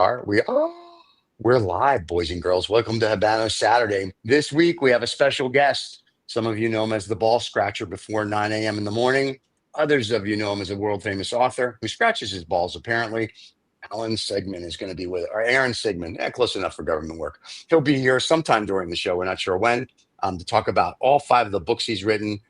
We're live, boys and girls. Welcome to Habanos Saturday. This week we have a special guest. Some of you know him as the ball scratcher before 9 a.m. in the morning. Others of you know him as a world famous author who scratches his balls, apparently. Alan Sigmund is going to be with, or Aaron Sigmund, close enough for government work. He'll be here sometime during the show. We're not sure when, to talk about all 5 of the books he's written,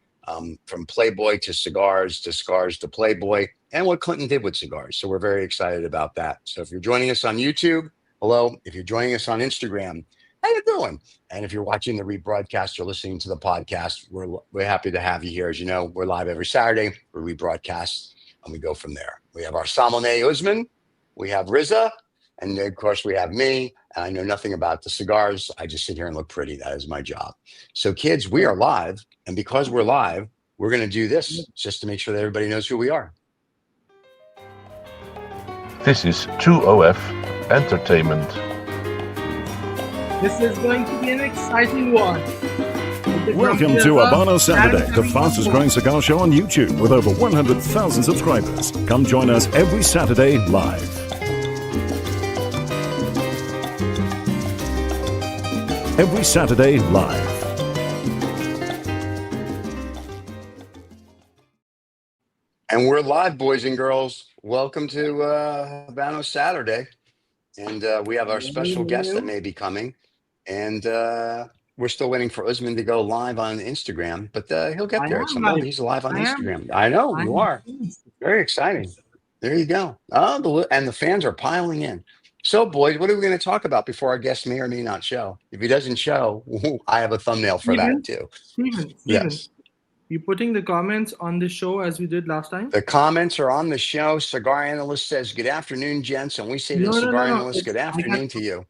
from Playboy to Cigars to Playboy, and what Clinton did with cigars. So we're very excited about that. So if you're joining us on YouTube, hello. If you're joining us on Instagram, how you doing? And if you're watching the rebroadcast or listening to the podcast, we're happy to have you here. As you know, we're live every Saturday. We rebroadcast and we go from there. We have our Salmonet Usman, we have Riza, and of course we have me. And I know nothing about the cigars. I just sit here and look pretty. That is my job. So kids, we are live. And because we're live, we're going to do this just to make sure that everybody knows who we are. This is 2OF Entertainment. This is going to be an exciting one. Welcome to Habanos Saturday, the fastest growing cigar show on YouTube with over 100,000 subscribers. Come join us every Saturday live. Every Saturday live. And we're live, boys and girls. Welcome to Habanos Saturday. And we have our special guest that may be coming. And we're still waiting for Usman to go live on Instagram, but he'll get there at some point. He's live on Instagram. I know, you are. Very exciting. There you go. Oh, and the fans are piling in. So, boys, what are we going to talk about before our guest may or may not show? If he doesn't show, I have a thumbnail for that, too. Steven, yes. You putting the comments on the show as we did last time? The comments are on the show. Cigar Analyst says, good afternoon, gents. And we say to Cigar Analyst, good afternoon to you.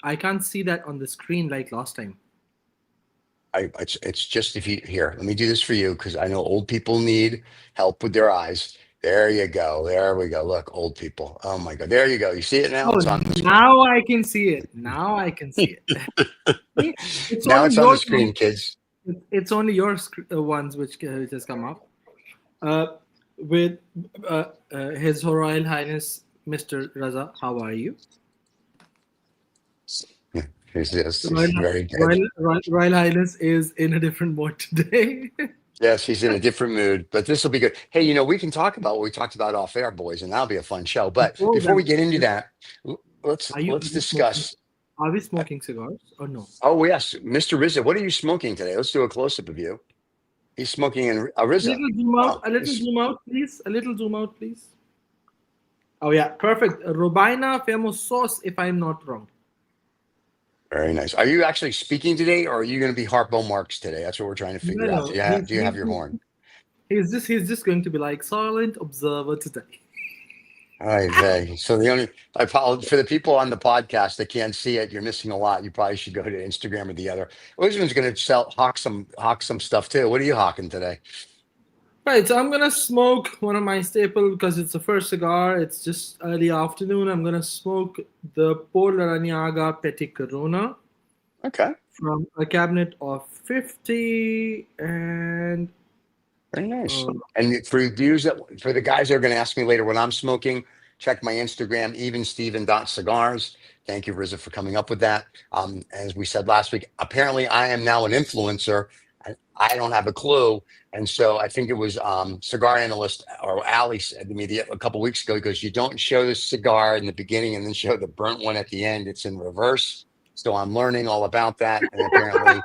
I can't see that on the screen like last time. It's just if you, here, let me do this for you because I know old people need help with their eyes. There you go. There we go. Look, old people. Oh, my God. There you go. You see it now? It's on the screen. Now I can see it. Now I can see it. Now it's on the screen, kids. It's only your ones which has come up. With His Royal Highness, Mr. Raza, how are you? Yes, very good. Royal Highness is in a different mood today. Yes, he's in a different mood, but this will be good. Hey, you know, we can talk about what we talked about off air, boys, and that'll be a fun show. But before we get into that, let's discuss. Are we smoking cigars or no? Oh, yes. Mr. Rizza, what are you smoking today? Let's do a close-up of you. He's smoking in a Rizza. A little zoom out, please. A little zoom out, please. Oh, yeah. Perfect. Robina Famous Sauce, if I'm not wrong. Very nice. Are you actually speaking today, or are you going to be Harpo Marx today? That's what we're trying to figure out. Do you have your horn? He's just going to be like silent observer today. So I apologize for the people on the podcast that can't see it. You're missing a lot. You probably should go to Instagram or the other. Usman's going to hawk some stuff too. What are you hawking today? Right, so I'm gonna smoke one of my staple because it's the first cigar. It's just early afternoon. I'm gonna smoke the Paul Larrañaga Petit Corona. Okay. From a cabinet of 50 and. Very nice. And for the guys that are going to ask me later what I'm smoking, check my Instagram, evensteven.cigars. Thank you, Rizza, for coming up with that. As we said last week, apparently I am now an influencer. I don't have a clue. And so I think it was Cigar Analyst or Ali said to me a couple of weeks ago, he goes, you don't show the cigar in the beginning and then show the burnt one at the end. It's in reverse. So I'm learning all about that. And apparently,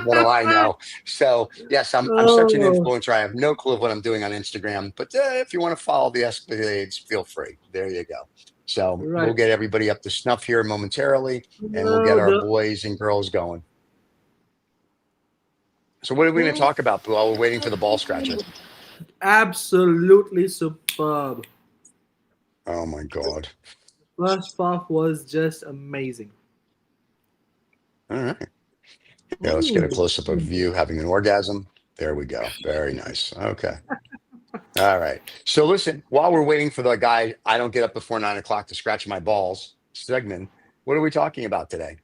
what do I know? So, yes, I'm such an influencer. I have no clue of what I'm doing on Instagram. But if you want to follow the Escapades, feel free. There you go. So We'll get everybody up to snuff here momentarily, and we'll get our boys and girls going. So what are we going to talk about while we're waiting for the ball scratcher? Absolutely superb. Oh, my God. First puff was just amazing. All right. Yeah, let's get a close-up of you having an orgasm. There we go. Very nice. Okay. All right. So listen, while we're waiting for the guy, I don't get up before 9 o'clock to scratch my balls, Sigmund, what are we talking about today?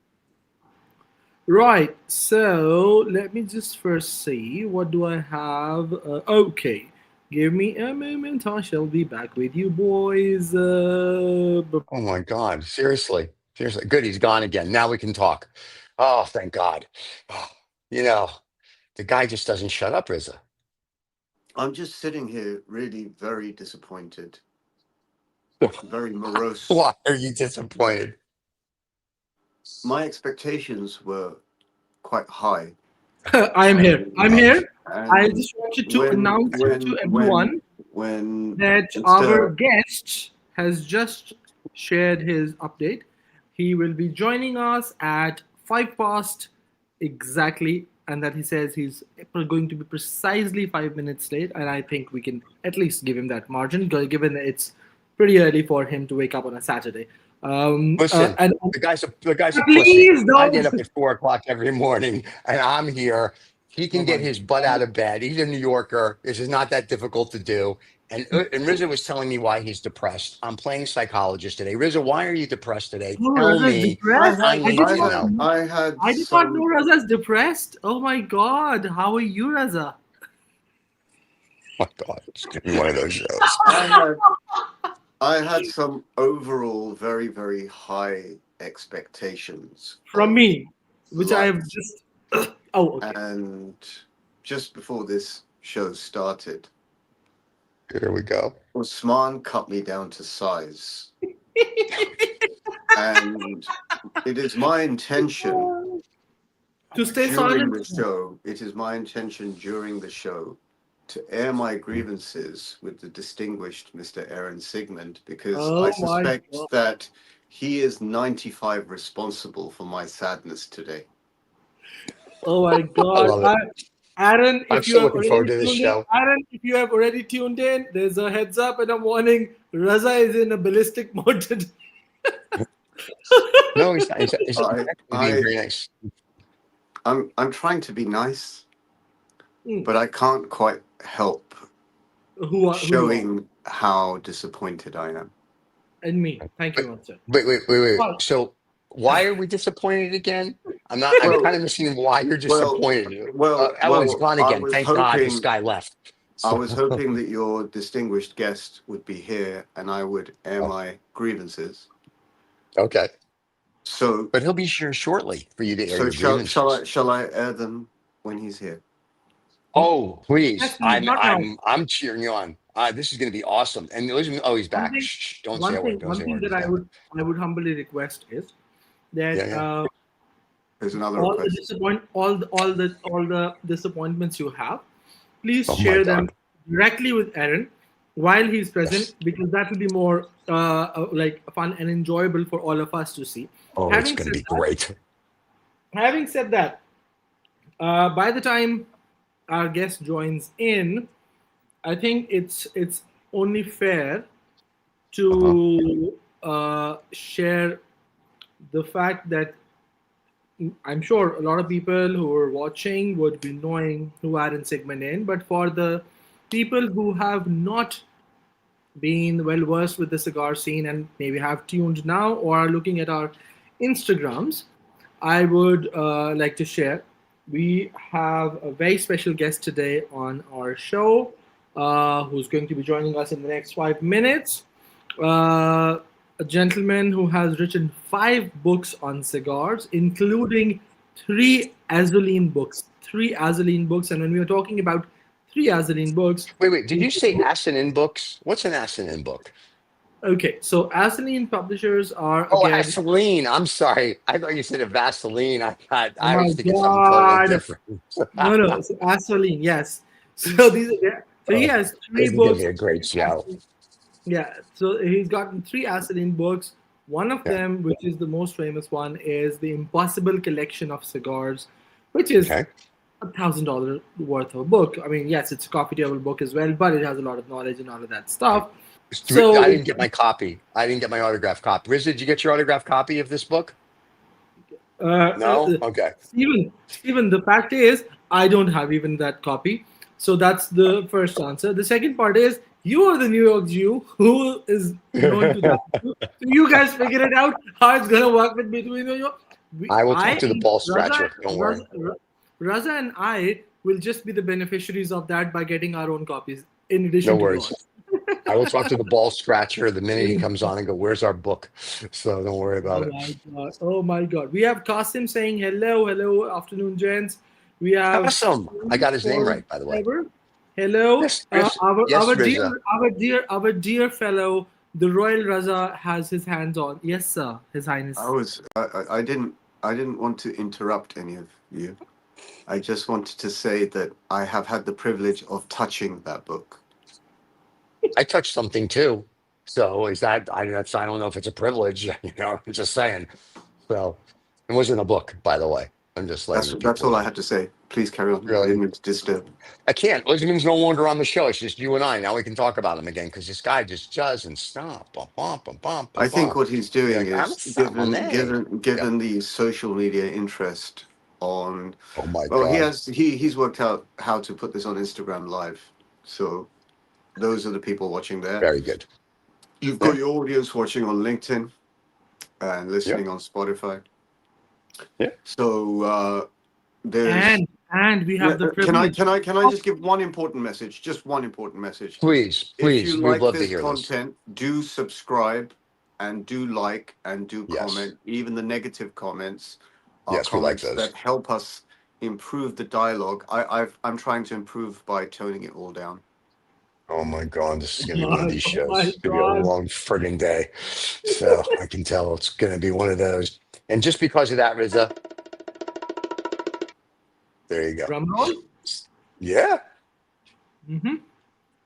Right. So let me just first see. What do I have? Okay. Give me a moment, I shall be back with you boys. Oh my God. Seriously. Seriously. Good. He's gone again. Now we can talk. Oh, thank God. Oh, you know, the guy just doesn't shut up, Rizza. I'm just sitting here really very disappointed, very morose. Why are you disappointed? My expectations were quite high. I'm here. I'm here. I And just wanted to announce to everyone when that our guest has just shared his update. He will be joining us at 5 past exactly, and that he says he's going to be precisely 5 minutes late. And I think we can at least give him that margin, given that it's pretty early for him to wake up on a Saturday. Listen, And the guy's a pussy. please I get up don't. at 4 o'clock every morning and I'm here. He can Oh get my his butt out of bed. He's a New Yorker. This is not that difficult to do. And Rizza was telling me why he's depressed. I'm playing psychologist today. Rizza, why are you depressed today? Oh, Tell Raza's me. depressed. I need to know. I had I did not know Raza's depressed. Oh my God. How are you, Raza? Oh my God, it's gonna be one of those shows. I had some overall very, very high expectations From of me, which I have life. just. Oh, okay. And just before this show started, Here we go. Usman cut me down to size. And it is my intention To stay during the silent. show, it is my intention during the show to air my grievances with the distinguished Mr. Aaron Sigmund, because Oh I my suspect God. that he is 95 responsible for my sadness today. Oh my I God. love it. Aaron, I'm if you so have looking forward already to this tuned in, show. Aaron, if you have already tuned in, there's a heads up and a warning. Raza is in a ballistic mode today. No, he's not. He's I- being very nice. I'm trying to be nice, Hmm. but I can't quite help Who you are? showing how disappointed I am. And me. Thank you, Master. Wait. Well, So why are we disappointed again? I'm not. I'm Well- kind of missing why you're disappointed. He's gone I again. was Thank God this hoping guy left. I was hoping that your distinguished guest would be here and I would air my grievances. Okay, So, but he'll be here shortly for you to air your grievances. shall I air them when he's here? Oh, please! Actually, not now. I'm cheering you on. This is going to be awesome. And listen, oh, he's back. thing- Shh, don't say a word. Don't One say a thing word. that I would humbly request is that Yeah. There's another all the request. all the disappointments you have, please Oh my share God. them directly with Aaron while he's present, Yes. because that will be more like fun and enjoyable for all of us to see. Oh, it's going to be great. Having said that, by the time our guest joins in, I think it's only fair to share the fact that I'm sure a lot of people who are watching would be knowing who Aaron Sigmund is, but for the people who have not been well versed with the cigar scene and maybe have tuned now or are looking at our Instagrams, I would like to share. We have a very special guest today on our show who's going to be joining us in the next 5 minutes. A gentleman who has written 5 books on cigars, including 3 Azuline books. 3 Azuline books. And when we were talking about 3 Azuline books. Wait. Did you say Assanin books? What's an Assanin book? Okay, so Azuline publishers are Oh, again. Vaseline. I'm sorry. I thought you said a Vaseline. I Oh was my thinking something totally God. different. No, so Azuline, yes. So these are, so he has 3 This is books. gonna be a great show. Yeah, so he's gotten 3 Azuline books. One of Yeah. them, which is the most famous one, is the Impossible Collection of Cigars, which is Okay. $1,000 worth of a book. I mean, yes, it's a coffee table book as well, but it has a lot of knowledge and all of that stuff. So I didn't get my copy. I didn't get my autograph copy. Riz, did you get your autograph copy of this book? No? Okay. Stephen, the fact is, I don't have even that copy. So that's the first answer. The second part is, you are the New York Jew who is known to that. So you guys figure it out how it's gonna work with between you. I will talk to the ball scratcher. Don't worry. Raza and I will just be the beneficiaries of that by getting our own copies. in addition No to worries. yours. I will talk to the ball scratcher the minute he comes on and go, "Where's our book?" So don't worry about Oh it. my god! Oh my god! We have Qasim saying hello, afternoon, gents. We have Awesome. I got his name right, by the way. Hello, Yes, our yes, our Riza. our dear fellow, the Royal Raza has his hands on. Yes, sir, His Highness. I didn't want to interrupt any of you. I just wanted to say that I have had the privilege of touching that book. I touched something too. So is that I don't know if it's a privilege, I'm just saying. So it wasn't a book, by the way. I'm just letting That's people all I know. had to say. Please carry on. I Really, didn't mean to disturb. I can't. Lisbon's no longer on the show. It's just you and I. Now we can talk about him again because this guy just doesn't stop. Bum, bum, bum, bum, bum, I think bum. what he's You're doing like, I'm is Salmonet. Yeah. given the social media interest on. Oh my Well, God. he's worked out how to put this on Instagram Live. So those are the people watching there. Very good. You've Yeah. got your audience watching on LinkedIn and listening on Spotify. Yeah. So there's. And we have the Can I privilege. just give one important message? Just one important message. Please, If you we'd like love to this hear this. content, do subscribe and do like and do Yes. comment. Even the negative comments are Yes, we like comments those. that help us improve the dialogue. I'm trying to improve by toning it all down. Oh my God, this is going to be one of these Oh shows. my It's going to be a god! long friggin' day. So I can tell it's going to be one of those. And just because of that, Riza, there you go. Drum roll. Yeah. Mm-hmm.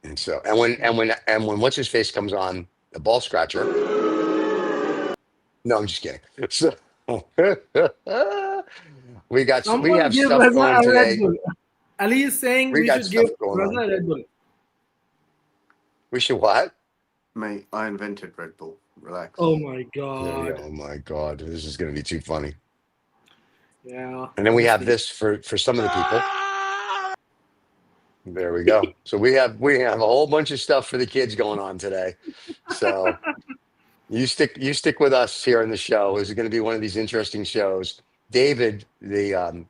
And so, and when what's his face comes on, the ball scratcher. No, I'm just kidding. So, we Someone have give stuff Raza going a Red today. Bull. Ali is saying We we got should give stuff going Raza on. a Red Bull. We should what? Mate, I invented Red Bull. Relax. Oh my Yeah, god! oh my God, this is going to be too funny. Yeah. And then we have honestly. this for some of the people. There we go. So we have a whole bunch of stuff for the kids going on today. So you stick with us here in the show. This is going to be one of these interesting shows. David, the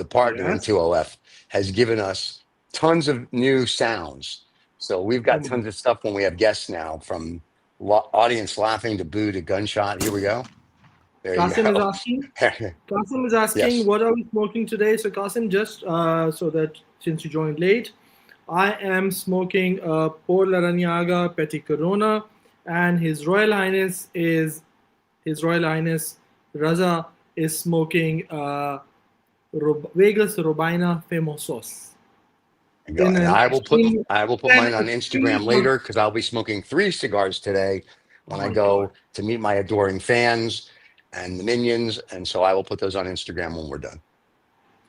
partner in Yes. 2OF, has given us tons of new sounds. So we've got tons of stuff when we have guests now, from audience laughing to boo to gunshot. Here we go. There you Qasim is go. asking. Qasim is asking, Yes. what are we smoking today? So Qasim, just so that since you joined late, I am smoking a Por Laranaga Petit Corona, and His Royal Highness Raza is smoking Vegas Robina Famosos. And I will put mine on Instagram extreme- later because I'll be smoking 3 cigars today when Oh I my go God. to meet my adoring fans and the minions, and so I will put those on Instagram when we're done.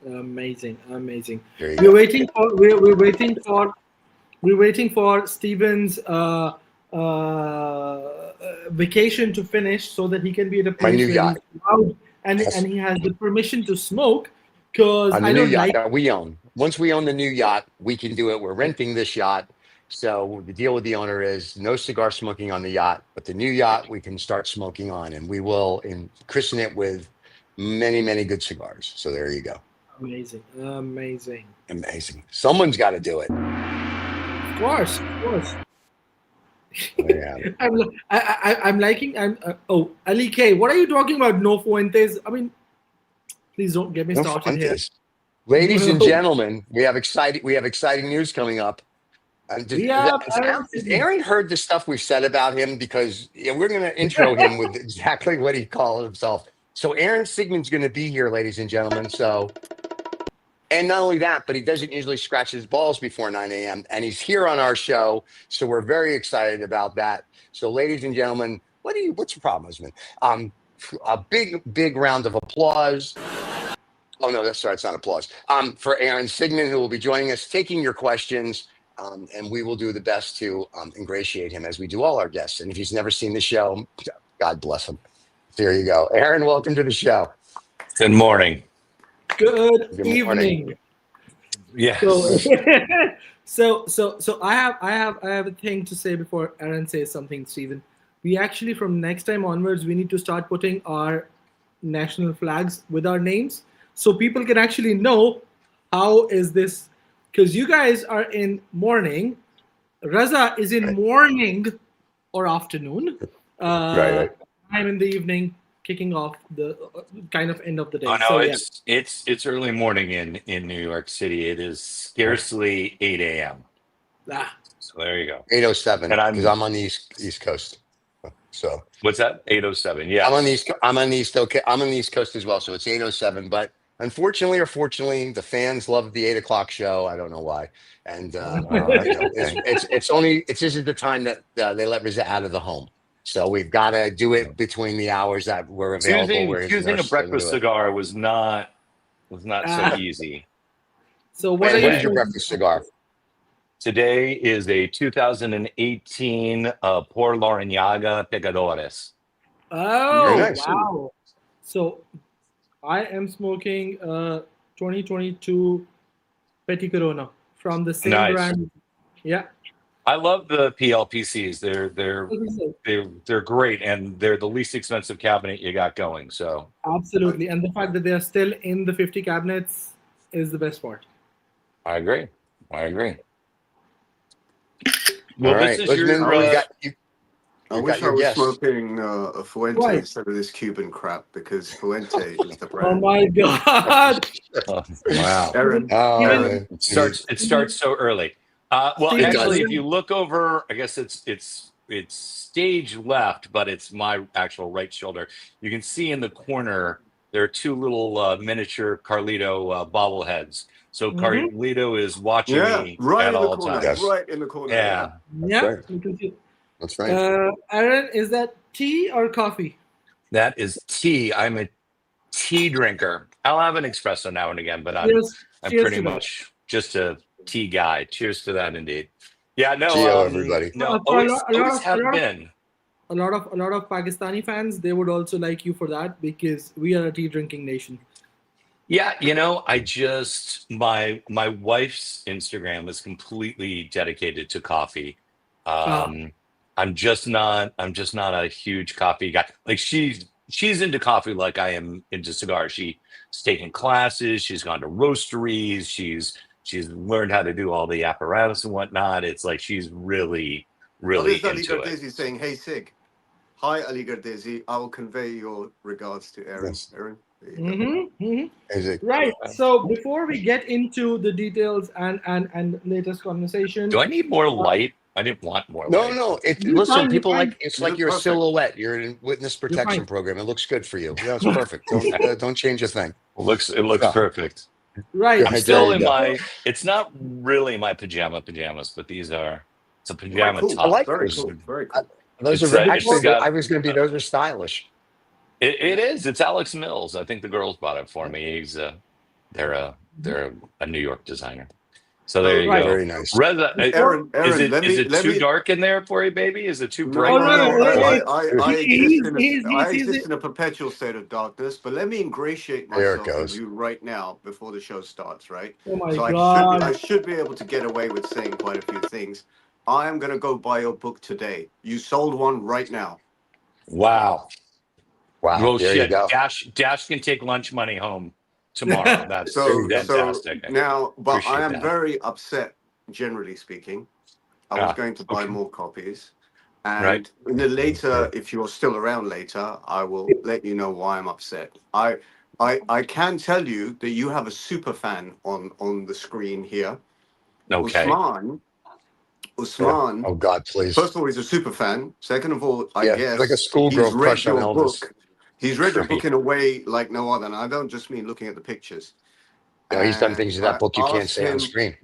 Amazing. There you We're go. waiting for Steven's vacation to finish so that he can be at a My place new where yacht. he's allowed and he has the permission to smoke, because On the I new don't yacht like. that we own. Once we own the new yacht, we can do it. We're renting this yacht. So the deal with the owner is no cigar smoking on the yacht, but the new yacht we can start smoking on, and we will christen it with many, many good cigars. So there you go. Amazing. Someone's got to do it. Of course. Yeah. I'm liking. Ali K, what are you talking about? No Fuentes. I mean, please don't get me No started here. Fuentes. Ladies and No. gentlemen, we have exciting news coming up. And has Aaron heard the stuff we've said about him? Because we're going to intro him with exactly what he called himself. So Aaron Sigmund's going to be here, ladies and gentlemen. So, and not only that, but he doesn't usually scratch his balls before 9 a.m. And he's here on our show. So we're very excited about that. So ladies and gentlemen, what's your problem, husband? A big round of applause. Oh no, that's sorry, it's not applause. For Aaron Sigmund, who will be joining us, taking your questions. And we will do the best to ingratiate him as we do all our guests. And if he's never seen the show, God bless him. There you go. Aaron, welcome to the show. Good morning. Good morning. evening. Yes. So I have a thing to say before Aaron says something, Stephen. We actually, from next time onwards, we need to start putting our national flags with our names so people can actually know how is this, because you guys are in mourning Raza is in morning or afternoon. Right. I'm in the evening, kicking off the kind of end of the day. Oh no, So yeah. it's early morning in New York City. It is scarcely 8 a.m. Ah, So there you go. 8:07 And because I'm on the East Coast. So what's that? 8:07. Yes. I'm on the East. I'm on the East. Okay, I'm on the East Coast as well. So it's 8:07. But unfortunately or fortunately, the fans love the 8 o'clock show. I don't know why. And Okay. it's just the time that they let Riza out of the home. So we've got to do it between the hours that we're available. Where his Choosing a nurse doesn't breakfast do it. cigar was not so ah. easy. So what And are what you is your smoking? breakfast cigar? Today is a 2018 Por Larrañaga Pecadores. Very Oh, nice. wow. So I am smoking 2022 Petit Corona from the same Nice. brand. Yeah. I love the PLPCs. Absolutely. They're great, and they're the least expensive cabinet you got going. So Absolutely. And the fact that they are still in the 50 cabinets is the best part. I agree. All Well, this right, is Lisbon, your. I wish I you got wish I your was guest. smoking a Fuente Right. instead of this Cuban crap because Fuente is the Oh brand. my God. Wow. Aaron, Oh, Aaron, It starts so early. Well, Steven, It does. actually, if you look over, I guess it's stage left, but it's my actual right shoulder. You can see in the corner there are two little miniature Carlito bobbleheads. So Mhm. Carlito is watching yeah, me right at in the all corner, times. Yes. right in the corner. Yeah. That's Yeah, right. you can see. That's right. Aaron, is that tea or coffee? That is tea. I'm a tea drinker. I'll have an espresso now and again, but I'm Cheers. I'm Cheers pretty to that. much just a tea guy. Cheers to that, indeed. Yeah, Geo, everybody. no, For always have been. a lot of Pakistani fans, they would also like you for that because we are a tea drinking nation. Yeah, I just my wife's Instagram is completely dedicated to coffee. Ah, I'm just not a huge coffee guy. Like she's into coffee like I am into cigars. She's taken classes, she's gone to roasteries, she's learned how to do all the apparatus and whatnot. It's like she's really, Oh, really there's Ali into it. Gardezi saying, "Hey Sig, hi Ali Gardezi. I will convey your regards to Aaron." Yes. Aaron, there you go. Is it? Right. So before we get into the details and latest conversation, Do I need more light? I didn't want more No, light. no. you're Listen, fine. You're people fine. it's You like look you're a perfect. silhouette. You're in witness You're protection fine. program. It looks good for you. Yeah, it's perfect. Don't change a thing. It looks Yeah. perfect. Right. I'm There still you in go. it's not really my pajamas, but it's a Very pajama cool. I like top. Very those. cool. Very cool. Those It's are it's actually. got I was going to be. Those are stylish. it is. It's Alex Mills. I think the girls bought it for me. They're a New York designer. So there you Right. go. Very nice. Reza, Aaron, is let it me too dark in there for you, baby? Is it too No, bright Oh no, for no, you? no. no. Or what? I exist in I He's exist in a perpetual state of darkness. But let me ingratiate There it myself with goes. you right now before the show starts. Right. Oh my So God. I should be able to get away with saying quite a few things. I am gonna go buy your book today. You sold one right now. Wow. Wow. Well, There you shit. go. Dash can take lunch money home tomorrow. That's There you So go. fantastic. now, but I Appreciate am that. very upset. Generally speaking, I was Ah, going to buy okay. more copies. Right. And in the later, if you're still around later, I will let you know why I'm upset. I can tell you that you have a super fan on the screen here. Okay. Usman. Oh God, please. First of all, he's a super fan. Second of all, I Yeah, it's like a guess schoolgirl he's read crush on your Elvis. book. He's read your Right. book in a way like no other. And I don't just mean looking at the pictures. You know, he's done And things in I that book you can't asked say on him, screen.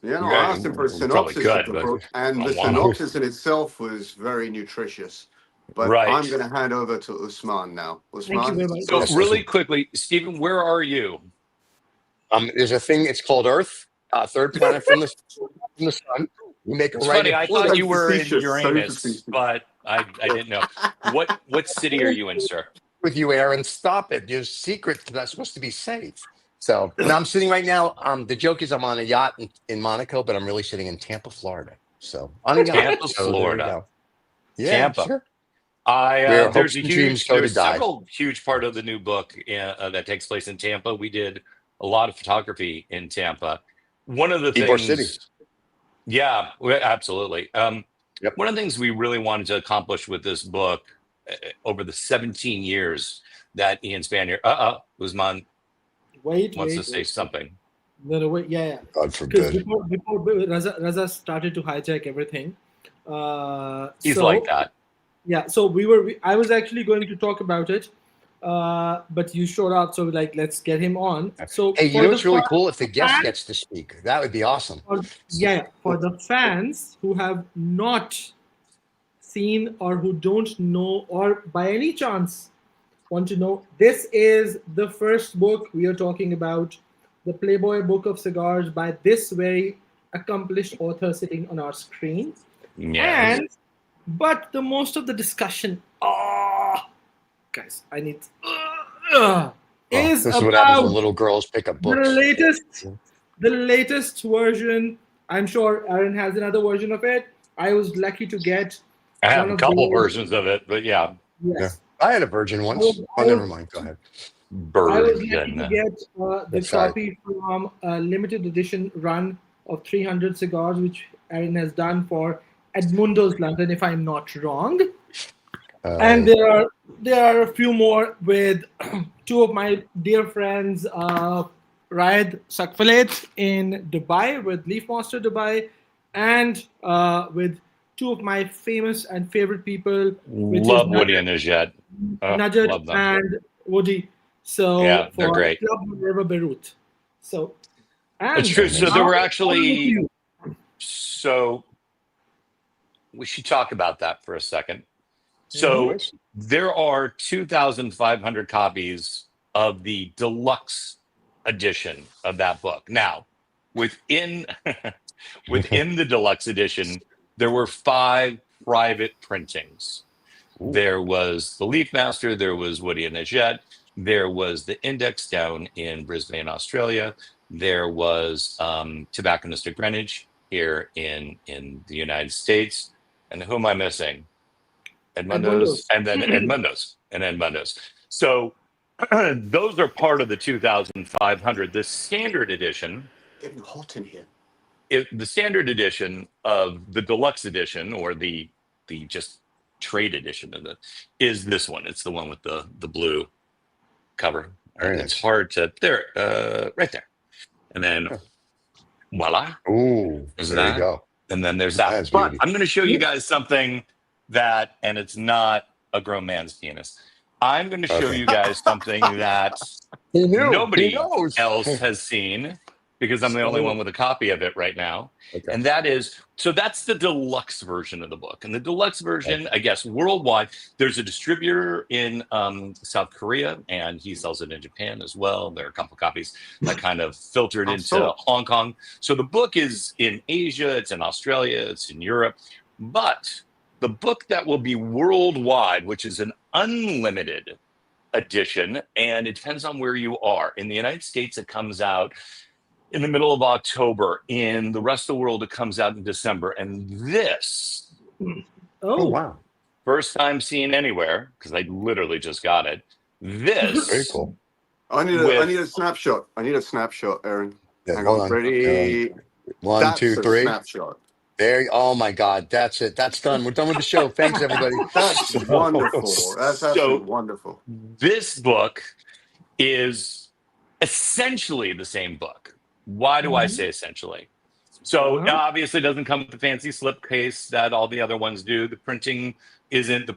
I Yeah, asked him for a you probably synopsis of could, the but book, and I the don't want to. synopsis in itself was very nutritious. But I'm Right. going to hand over to Usman now. Thank you Usman, very much. So Yes, really quickly, Stephen, where are you? There's a thing. It's called Earth, third planet from the sun. You make a It's right. funny. I thought so you were in facetious, so Uranus, facetious. but I didn't know. What city are you in, sir? With you, Aaron. Stop it. There's secrets that are supposed to be safe. So now I'm sitting right now. The joke is I'm on a yacht in Monaco, but I'm really sitting in Tampa, Florida. So on a yacht. Tampa, So there you Florida. go. Yeah, Tampa. sure. Where hopes and dreams go to There's die. several huge part of the new book that takes place in Tampa. We did a lot of photography in Tampa. One of the Ybor City. things, Yeah, absolutely. Yep. One of the things we really wanted to accomplish with this book over the 17 years that Ian Spanier, Usman Wait, wants to wait, say wait. something. No, wait. Yeah, yeah. God Because forbid. before Raza started to hijack everything. He's like So that. yeah, so I was actually going to talk about it, but you showed up, so like let's get him on. So Hey, you for know the what's really cool? If the guest fans, gets to speak, that would be awesome. for the fans who have not seen or who don't know or by any chance want to know, this is the first book we are talking about, the Playboy Book of Cigars by this very accomplished author sitting on our screen. Yes. And but the most of the discussion, guys, I need Oh, is this is what happens about when little girls pick up the books. latest, the latest version. I'm sure Aaron has another version of it. I was lucky to get I have one a of couple those. versions of it, but yeah, Yeah. Yes, I had a virgin I was, once. Oh, I never was, mind. Go ahead. I was lucky to version. get the That's right. copy from a limited edition run of 300 cigars, which Aaron has done for Edmundo's London, if I'm not wrong. And there are a few more with two of my dear friends, Raed Sakfalet in Dubai with Leaf Monster Dubai, and with two of my famous and favorite people, which is Love Woody and Najat. Oh, Najat love them. and Woody. So Yeah, they're for great. Club River Beirut. So It's and true. So there now were over to actually, you. so we should talk about that for a second. Mhm. So there are 2,500 copies of the deluxe edition of that book. Now, within within the deluxe edition, there were 5 private printings. Ooh. There was the Leaf Master, there was Woody and Najat, there was the Index down in Brisbane, Australia, there was Tobacconist of Greenwich here in the United States. And who am I missing? Edmundo's, Edmundo's. and then Edmundo's. So those are part of the 2,500. The standard edition, Getting hot in here. the standard edition of the deluxe edition, or the just trade edition of it, is this one. It's the one with the blue cover. Very It's nice. hard to right there, and then voila, Ooh, is there you that, go. and then there's that. That's But beauty. I'm going to show you guys something that, and it's not a grown man's penis. I'm going to show Okay. you guys something that He knew. nobody He knows. else has seen, because I'm the only one with a copy of it right now. Okay. And that is, so that's the deluxe version of the book. And the deluxe version, I guess, worldwide, there's a distributor in South Korea, and he sells it in Japan as well. There are a couple copies that kind of filtered into so. Hong Kong. So the book is in Asia, it's in Australia, it's in Europe. But the book that will be worldwide, which is an unlimited edition, and it depends on where you are. In the United States, it comes out in the middle of October. In the rest of the world, it comes out in December. And this, Oh, wow. first time seen anywhere, because I literally just got it. This, Very cool. I need a snapshot. I need a snapshot, Aaron. Yeah, Hang hold on. on. Ready? 1, That's 2, a 3. snapshot. There. Oh my God. That's it. That's done. We're done with the show. Thanks, everybody. That's wonderful. That's absolutely wonderful. This book is essentially the same book. Why do I say essentially? So it obviously doesn't come with the fancy slipcase that all the other ones do. The printing isn't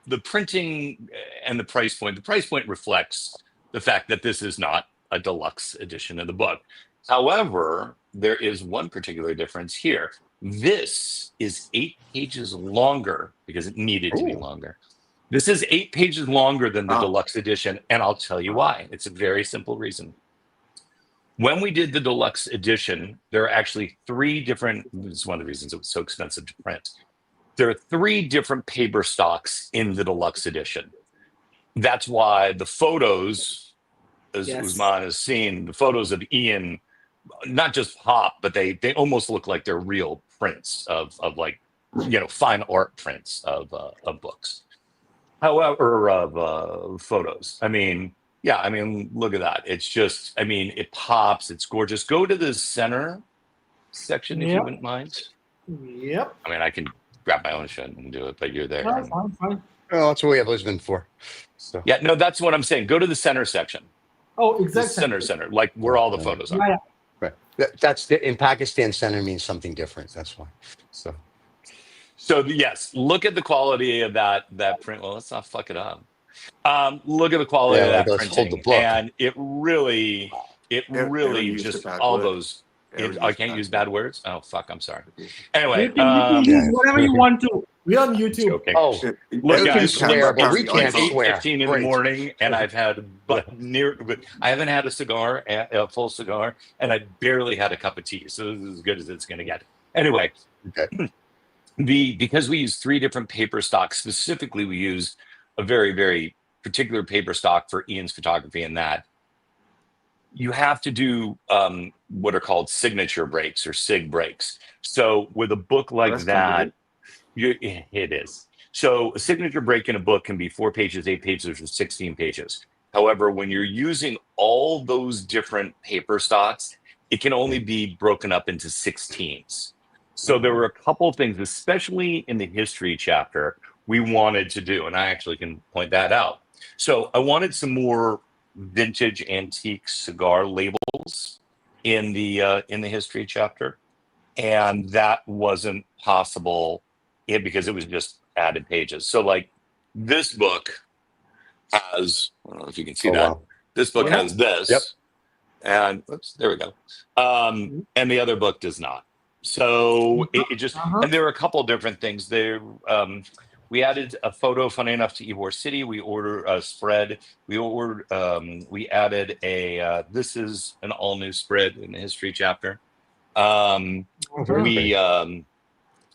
the printing and the price point. The price point reflects the fact that this is not a deluxe edition of the book. However, there is one particular difference here. This is 8 pages longer because it needed to be longer. This is 8 pages longer than the deluxe edition, and I'll tell you why. It's a very simple reason. When we did the deluxe edition, there are actually 3 different, this is one of the reasons it was so expensive to print. There are 3 different paper stocks in the deluxe edition. That's why the photos, as Usman has seen, the photos of Ian, not just pop, but they almost look like they're real prints of like, you know, fine art prints of books. However, of photos. I mean, yeah, I mean, look at that. It's just, I mean, it pops. It's gorgeous. Go to the center section if you Yep. wouldn't mind. Yep. I mean, I can grab my own shit and do it, but you're there. No, fine. Oh, that's what we have Lisbon for. So Yeah, no, that's what I'm saying. Go to the center section. Oh, The exact center, like where all the photos are. Yeah. right. In Pakistan, center means something different. That's why. So So yes, look at the quality of that print. Well, let's not fuck it up. Look at the quality of that let's hold the printing, book. and it really Aaron used just a bad all word. those. Aaron I used can't bad use word. bad words. Oh fuck, I'm sorry. Anyway, You can use whatever you want to. We're on YouTube. joking. oh, Look, you can guys, swear, but we can't it's swear. 8:15 in the Great. morning, and I've had I haven't had a cigar, a full cigar, and I barely had a cup of tea. So this is as good as it's going to get. Anyway, Okay. because we use 3 different paper stocks. Specifically, we use a very, very particular paper stock for Ian's photography, and that you have to do what are called signature breaks or sig breaks. So with a book like That's that, it is. So a signature break in a book can be 4 pages, 8 pages, or 16 pages. However, when you're using all those different paper stocks, it can only be broken up into 16s. So there were a couple of things, especially in the history chapter, we wanted to do, and I actually can point that out. So I wanted some more vintage antique cigar labels in the history chapter, and that wasn't possible because it was just added pages. So like this book has, I don't know if you can see that. Wow. This book Yeah. has this. Yep. And oops, there we go. And the other book does not. So it just, and there are a couple of different things there. We added a photo, funny enough, to Ybor City. We ordered a spread. We added this is an all new spread in the history chapter.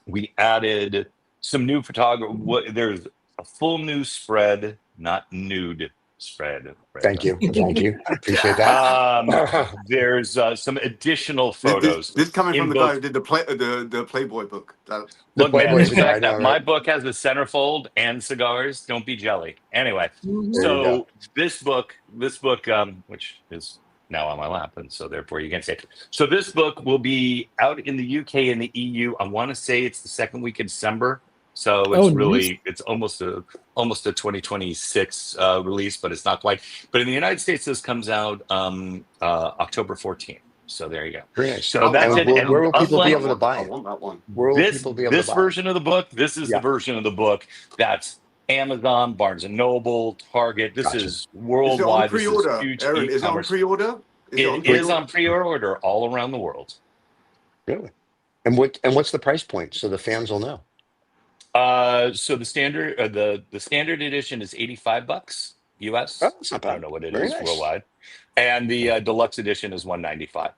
We added some new photography. There's a full new spread, not nude spread. Thank you. I appreciate that. There's some additional photos. This coming from the both. guy who did the Playboy book. Look, man, Playboy the cigar, fact I know, that my right? book has a centerfold and cigars, don't be jelly. Anyway, There you so this book, which is now on my lap, and so therefore you can say it. So this book will be out in the UK and the EU. I want to say it's the second week in December. So it's it's almost a 2026 release, but it's not quite. But in the United States, this comes out October 14th. So there you go. Very nice. So that's it. And where will people be able to buy I it? want that one. Where will This people be able to buy version of the book, this is Yeah. the version of the book that's Amazon, Barnes and Noble, Target. This Gotcha. is Is it on worldwide. This is pre-order? huge Aaron, is it on e-commerce. pre-order? It is on pre-order all around the world. it? Really? And what's the price point so the fans will know? So the standard the standard edition is $85 US. Oh, that's not I don't bad. know what it Very is nice. worldwide, and the deluxe edition is $195.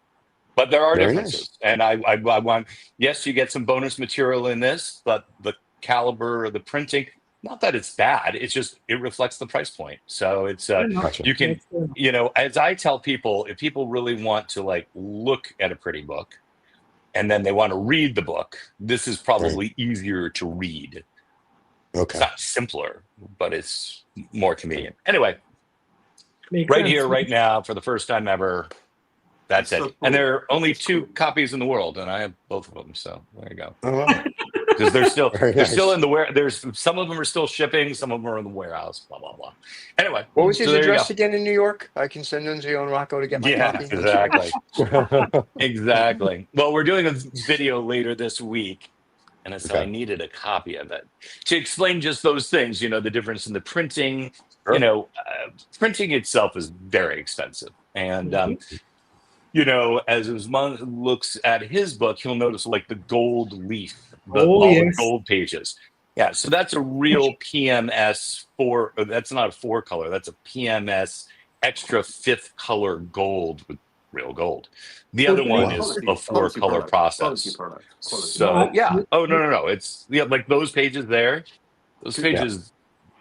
But there are Very differences, and I want. Yes, you get some bonus material in this, but the caliber of the printing. Not that it's bad. It's just it reflects the price point. So it's Gotcha. you can as I tell people, if people really want to like look at a pretty book, and then they want to read the book, this is probably easier to read. Okay. It's not simpler, but it's more convenient. Anyway, Makes right sense. here, right now, for the first time ever, that's That's it. so cool. And there are only That's 2 cool. copies in the world, and I have both of them. So there you go. Oh, wow. Because they're still Very they're still nice. in the There's some of them are still shipping, some of them are in the warehouse. Blah blah blah. Anyway, What was his so there you address go. again in New York? I can send Nunzio and Rocco to get my Yeah, copy. exactly. Exactly. Well, we're doing a video later this week, and so I Okay. needed a copy of it to explain just those things. The difference in the printing. Sure. Printing itself is very expensive, and as Usman looks at his book, he'll notice like the gold leaf, the gold pages. Yeah, so that's a real PMS 4. That's not a 4 color. That's a PMS extra 5th color gold with real gold. The other one is a 4 color process. Quality. So yeah. Oh no. It's like those pages there. Those pages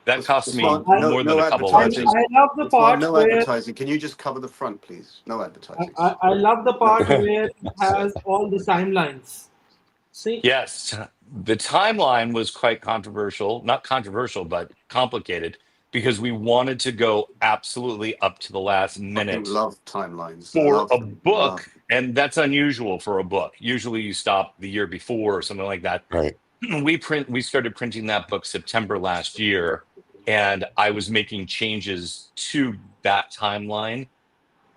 that cost me Usman, more than a couple of advertising. inches. I love the part No where advertising. Can you just cover the front, please? No advertising. I love the part where it has all the timelines. See? Yes, the timeline was quite controversial. Not controversial, but complicated. because we wanted to go absolutely up to the last I minute love timelines. for Love a them. book. And that's unusual for a book. Usually you stop the year before or something like that. Right. We started printing that book September last year, and I was making changes to that timeline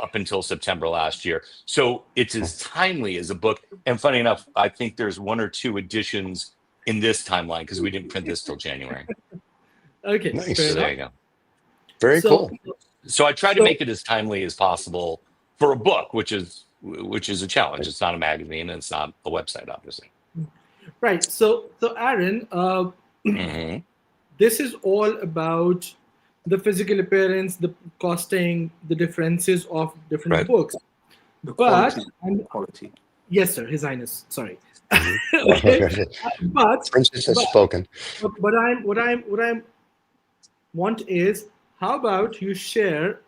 up until September last year. So it's as timely as a book. And funny enough, I think there's one or two additions in this timeline because we didn't print this till January. Okay, Nice. fair So there enough. you go. Very So, cool. So I try to So- make it as timely as possible for a book, which is a challenge. It's not a magazine and it's not a website, obviously. right. So Aaron, Mhm. this is all about the physical appearance, the costing, the differences of different Right. books. The But quality. yes, sir, His Highness. Sorry. Mhm. Okay. But Princess has but- spoken. what I want is, how about you share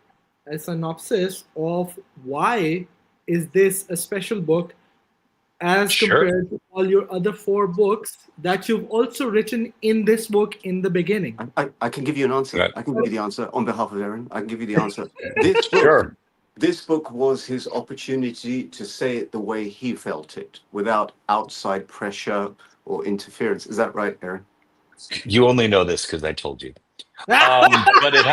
a synopsis of why is this a special book as Sure. compared to all your other 4 books that you've also written in this book in the beginning. I can give you an answer. Right. I can give you the answer on behalf of Aaron. I can give you the answer. This book, Sure. this book was his opportunity to say it the way he felt it, without outside pressure or interference. Is that right, Aaron? You only know this because I told you. But it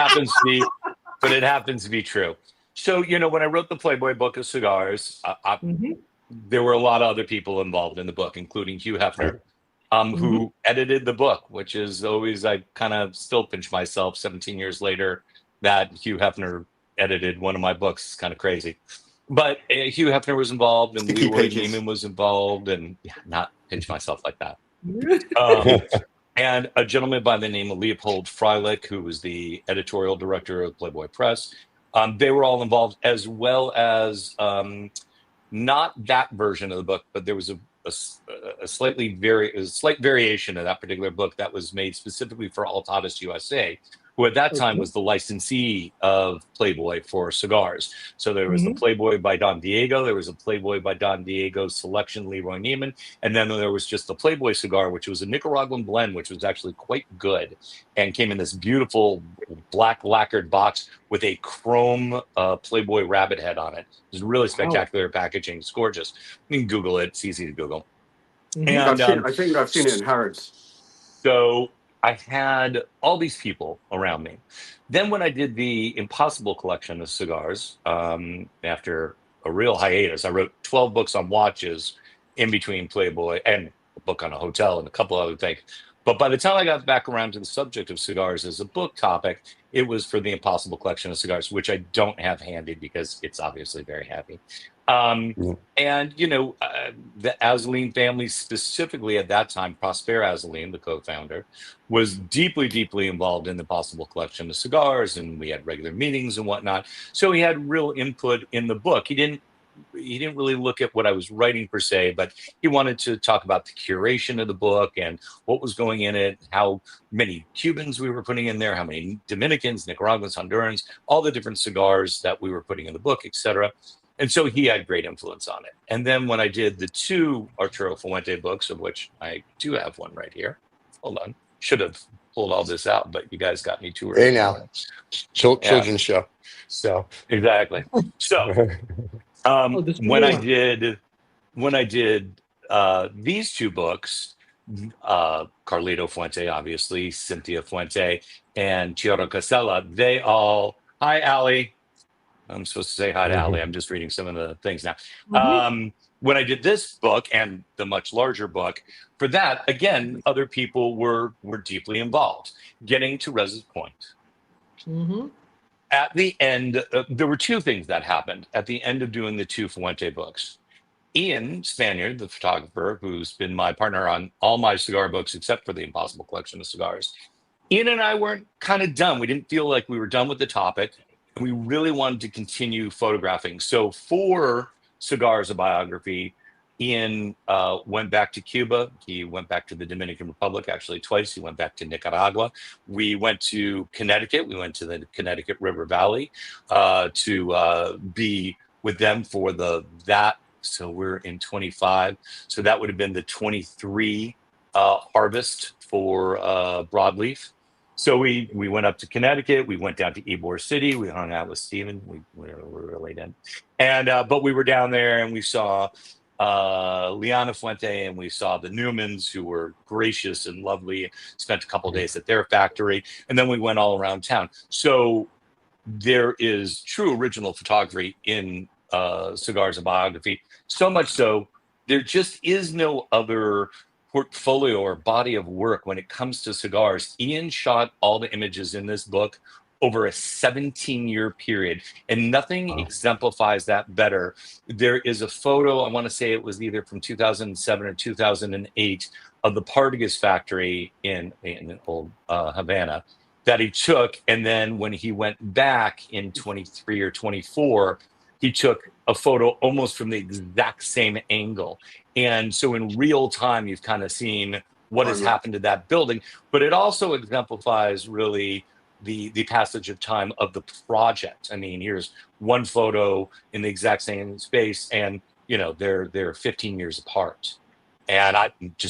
happens to be true. So, when I wrote the Playboy book of cigars, Mhm. there were a lot of other people involved in the book, including Hugh Hefner, who edited the book, which is always, I kind of still pinch myself 17 years later that Hugh Hefner edited one of my books. It's kind of crazy. But Hugh Hefner was involved and Sticky Leroy pages. Neiman was involved, and not pinch myself like that. Um, and a gentleman by the name of Leopold Freilich, who was the editorial director of Playboy Press. They were all involved, as well as not that version of the book, but there was a slight variation of that particular book that was made specifically for Altadas USA, who at that time was the licensee of Playboy for cigars. So there was the Playboy by Don Diego, there was a Playboy by Don Diego selection, Leroy Neiman, and then there was just the Playboy cigar, which was a Nicaraguan blend, which was actually quite good and came in this beautiful black lacquered box with a chrome Playboy rabbit head on it. It was really spectacular packaging. It's gorgeous. You can Google it. It's easy to Google. And I think I've seen it in Harrods. so I had all these people around me. Then when I did the Impossible collection of cigars, after a real hiatus, I wrote 12 books on watches in between Playboy and a book on a hotel and a couple other things. But by the time I got back around to the subject of cigars as a book topic, it was for the Impossible collection of cigars, which I don't have handy because it's obviously very heavy. And, the Azaleen family, specifically at that time, Prosper Azaleen, the co-founder, was deeply, deeply involved in the Possible collection of cigars, and we had regular meetings and whatnot. So he had real input in the book. He didn't really look at what I was writing per se, but he wanted to talk about the curation of the book and what was going in it, how many Cubans we were putting in there, how many Dominicans, Nicaraguans, Hondurans, all the different cigars that we were putting in the book, etc. And so he had great influence on it. And then when I did the 2 Arturo Fuente books, of which I do have one right here. Hold on. Should have pulled all this out, but you guys got me too early. Hey now, children's show. So exactly. So when I did these 2 books, Carlito Fuente, obviously, Cynthia Fuente, and Chiara Casella, they all, hi, Allie. I'm supposed to say hi to Allie. I'm just reading some of the things now. When I did this book and the much larger book, for that, again, other people were deeply involved. Getting to Rez's point. At the end, there were 2 things that happened at the end of doing the 2 Fuente books. Ian Spaniard, the photographer, who's been my partner on all my cigar books except for the Impossible collection of cigars, Ian and I weren't kind of done. We didn't feel like we were done with the topic, and we really wanted to continue photographing. So for Cigars, a biography, Ian went back to Cuba. He went back to the Dominican Republic, actually twice. He went back to Nicaragua. We went to Connecticut. We went to the Connecticut River Valley to be with them for that. So we're in 25. So that would have been the 23 harvest for broadleaf. So we went up to Connecticut. We went down to Ybor City. We hung out with Steven. We were related, and but we were down there and we saw Liana Fuente and we saw the Newmans, who were gracious and lovely. Spent a couple of days at their factory, and then we went all around town. So there is true original photography in Cigars and Biography. So much so, there just is no other portfolio or body of work when it comes to cigars. Ian shot all the images in this book over a 17-year period, and nothing exemplifies that better. There is a photo, I want to say it was either from 2007 or 2008, of the Partagas factory in old Havana that he took, and then when he went back in 23 or 24, he took a photo almost from the exact same angle. And so in real time, you've kind of seen what has happened to that building, but it also exemplifies really the passage of time of the project. I mean, here's one photo in the exact same space, and you know they're 15 years apart, and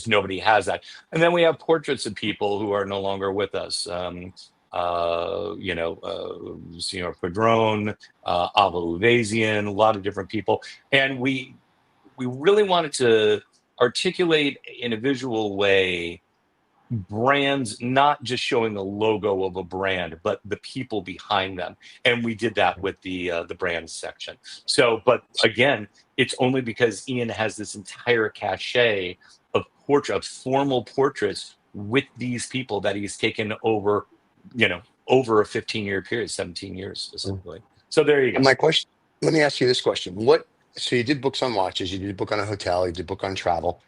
nobody has that. And then we have portraits of people who are no longer with us. Senor Padron, Ava Uvezian, a lot of different people, and we really wanted to articulate in a visual way brands, not just showing the logo of a brand, but the people behind them. And we did that with the brands section. So, but again, it's only because Ian has this entire cachet of formal portraits with these people that he's taken over, over a 15-year period, 17 years, essentially. So there you go. And my question, let me ask you this question. So you did books on watches, you did a book on a hotel, you did a book on travel.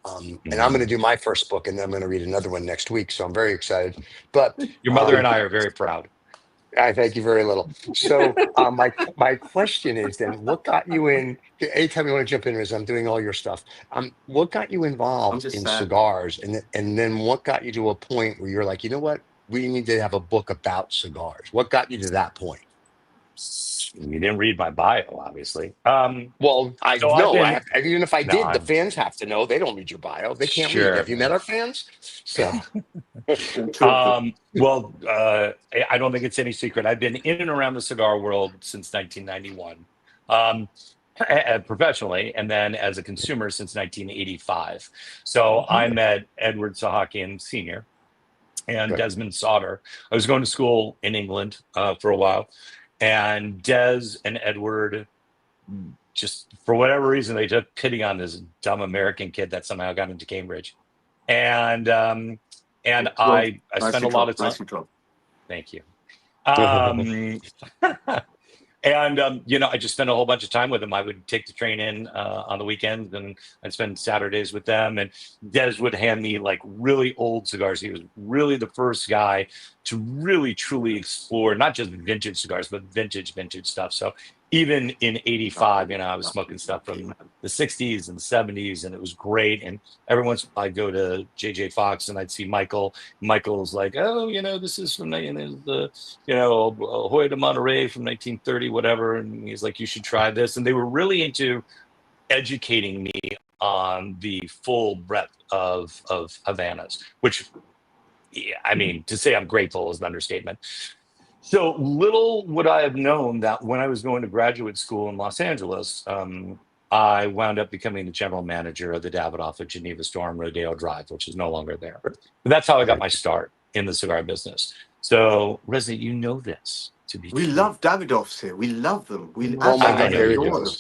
And I'm going to do my first book, and then I'm going to read another one next week. So I'm very excited. But your mother and I are very proud. I thank you very little. So my question is then, what got you in? Anytime you want to jump in, as I'm doing all your stuff, what got you involved in cigars, and then what got you to a point where you're like, you know what, we need to have a book about cigars? What got you to that point? You didn't read my bio, obviously. Well, I know. Even if I did, the fans have to know. They don't read your bio. They can't read. Have you met our fans? So, well, I don't think it's any secret. I've been in and around the cigar world since 1991, professionally, and then as a consumer since 1985. So I met Edward Sahakian Sr. and Desmond Sauter. I was going to school in England for a while. And Des and Edward, just for whatever reason, they took pity on this dumb American kid that somehow got into Cambridge. And I spent a lot of time. Thank you. And I just spent a whole bunch of time with them. I would take the train in on the weekends, and I'd spend Saturdays with them. And Des would hand me like really old cigars. He was really the first guy to really truly explore not just vintage cigars, but vintage stuff. So even in 85, I was smoking stuff from the 60s and the 70s, and it was great. And every once in a while I'd go to JJ Fox and I'd see Michael. Michael's like, oh, this is from the Hoya de Monterey from 1930, whatever. And he's like, you should try this. And they were really into educating me on the full breadth of Havanas, which, I mean, to say I'm grateful is an understatement. So little would I have known that when I was going to graduate school in Los Angeles, I wound up becoming the general manager of the Davidoff at Geneva Storm Rodeo Drive, which is no longer there. But that's how I got my start in the cigar business. So, Reza, you know this to be We love Davidoffs here. We love them. We Oh my God, absolutely there you adore go.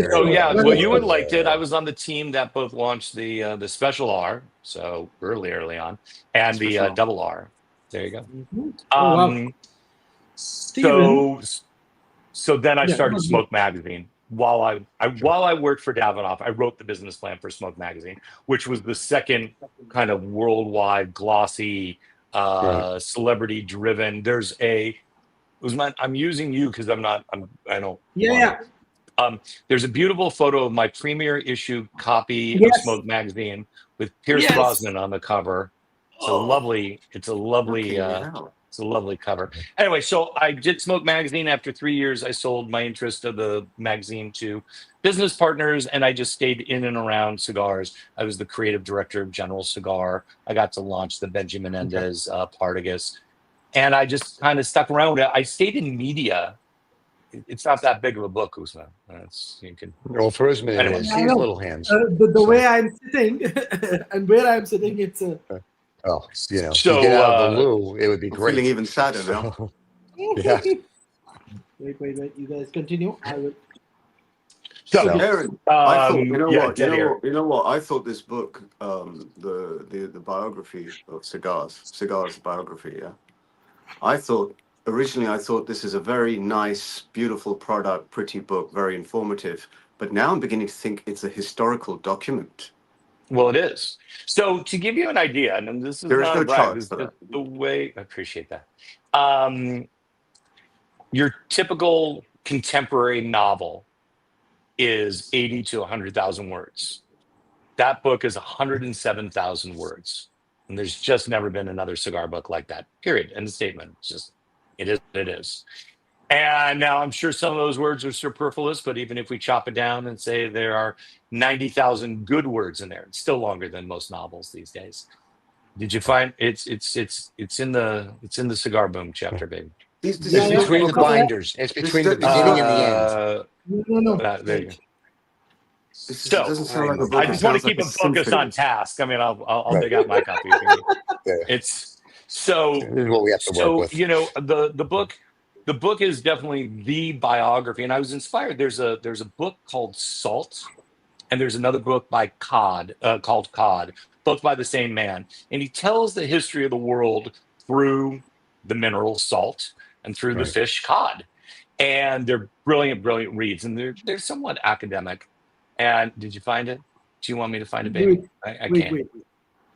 them. Oh yeah, well, you would liked it. I was on the team that both launched the Special R, so early on, and the Special R. Double R. There you go. Wow. So then I started Smoke Magazine. While I worked for Davidoff, I wrote the business plan for Smoke Magazine, which was the second kind of worldwide glossy, celebrity driven. I'm using you because there's a beautiful photo of my premiere issue copy of Smoke Magazine with Pierce Brosnan on the cover. It's a lovely It's a lovely cover. Anyway, so I did Smoke Magazine. After 3 years, I sold my interest of the magazine to business partners, and I just stayed in and around cigars. I was the creative director of General Cigar. I got to launch the Benji Menendez Partagas, and I just kind of stuck around. I stayed in media. It's not that big of a book, Usman. You can. Well, for Usman, it Anyway. is. I He's know. little hands. The So- way I'm sitting and where I'm sitting, it's a. Well, you know, So, if you get out of the loo, it would be I'm great. feeling even sadder now. So, yeah. Wait. You guys continue. I will. So, Aaron, I thought, you know yeah, what, dead air. you know what? I thought this book, the biography of Cigars biography. Yeah, originally I thought this is a very nice, beautiful product, pretty book, very informative. But now I'm beginning to think it's a historical document. Well, it is. So to give you an idea, and this is There is not no a brag, charge this is for just that. the way I appreciate that. Your typical contemporary novel is 80 to 100,000 words. That book is 107,000 words. And there's just never been another cigar book like that, period. End of statement. It's just, it is what it is. And now I'm sure some of those words are superfluous, but even if we chop it down and say there are 90,000 good words in there, it's still longer than most novels these days. Did you find it's in the cigar boom chapter, baby? It's between the binders. It's between the beginning and the end. No. There you go. This So, doesn't sound like a book. I it just want to sounds like keep a them focused symphony. on task. I mean, I'll Right. dig out my copy. Yeah. It's so. This is what we have to work So with. you know the book is definitely the biography, and I was inspired. There's a book called Salt, and there's another book by called Cod, both by the same man, and he tells the history of the world through the mineral salt and through the Right. fish cod, and they're brilliant reads, and they're somewhat academic. And did you find it? Do you want me to find it, baby? I can't. Wait.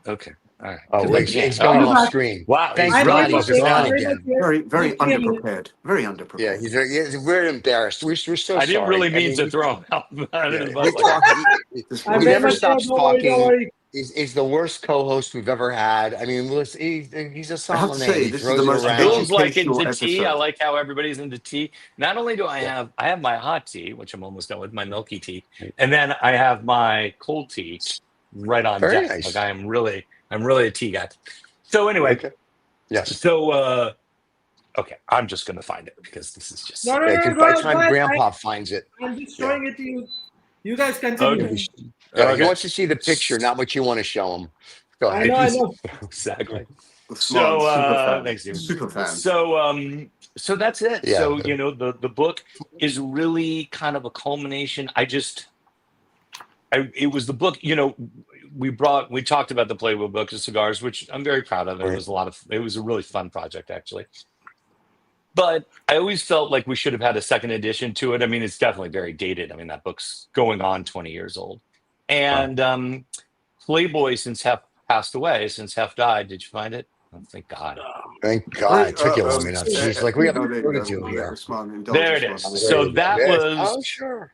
Okay. All right. Oh, 'Cause wait, I can't. it's going Oh, off screen. wow. Thank He's God really he's focused on on it. again. Very underprepared. Very underprepared. Yeah, he's very embarrassed. We're so sorry. I didn't really I mean mean, to throw him out. Yeah, But he's talking- This I he book- never stops Don't worry. talking. He's the worst co-host we've ever had. I mean, listen, he's a I have to sommelier. say, He this is throws the it most around. Bill's like into educational tea. I episode. like how everybody's into tea. Not only do I have my hot tea, which I'm almost done with, my milky tea, and then I have my cold tea right on Very deck. nice. Like I'm really a tea guy. So anyway, Okay. Yes. so okay, I'm just gonna find it because this is just No, Because by the time Grandpa finds it, I'm just showing it to you. You guys continue. Okay. he Okay. wants to see the picture, not what you want to show him. Go I ahead. know. exactly. Smart, super fan. Thanks, Steve. Super fan. So that's it. Yeah. So you know the book is really kind of a culmination. It was the book. You know, we talked about the Playboy book of cigars, which I'm very proud of. Right. It was a really fun project actually. But I always felt like we should have had a second edition to it. I mean, it's definitely very dated. I mean, that book's going on 20 years old. And Playboy, since Hef passed away, since Hef died, did you find it? Oh, thank God. Thank God. It took you long enough. She's like, we have a there to do here. There it is. So that was Oh, sure.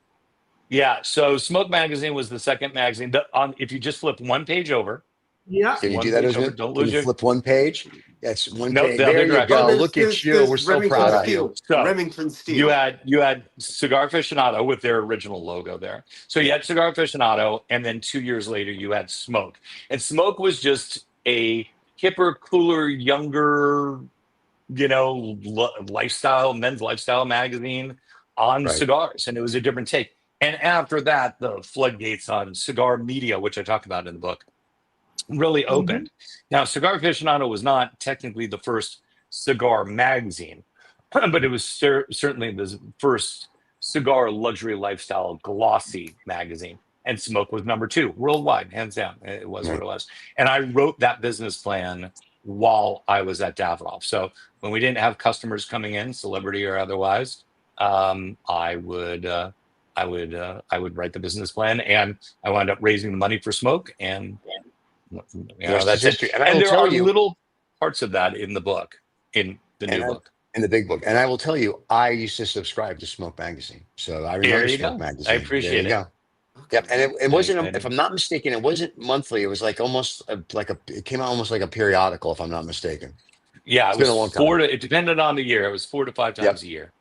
yeah. So Smoke Magazine was the second magazine. If you just flip one page over, Yeah. Can you One do that, page over, Usman? don't Can lose you your- flip one page? That's one Nope, page. the There other you direction. go. Oh, Look at you. We're so proud of you. So, Remington Steel. you had Cigar Aficionado with their original logo there. So you had Cigar Aficionado, and then 2 years later you had Smoke. And Smoke was just a hipper, cooler, younger, lifestyle, men's lifestyle magazine on Right. cigars, and it was a different take. And after that, the floodgates on cigar media, which I talk about in the book, really opened. Now, Cigar Aficionado was not technically the first cigar magazine, but it was certainly the first cigar luxury lifestyle glossy magazine. And Smoke was number 2 worldwide, hands down. It was what it was. And I wrote that business plan while I was at Davidoff. So when we didn't have customers coming in, celebrity or otherwise, I would write the business plan, and I wound up raising the money for Smoke, and that's history. And there are little parts of that in the book, in the new book. In the big book. And I will tell you, I used to subscribe to Smoke Magazine. So I remember There you Smoke go. Magazine. I appreciate There you it. go. Yep. And it wasn't, I if I'm not mistaken, it wasn't monthly. It was like almost it came out almost like a periodical, if I'm not mistaken. Yeah, It's it been a was long time. it depended on the year. It was 4 to 5 Yep. times a year.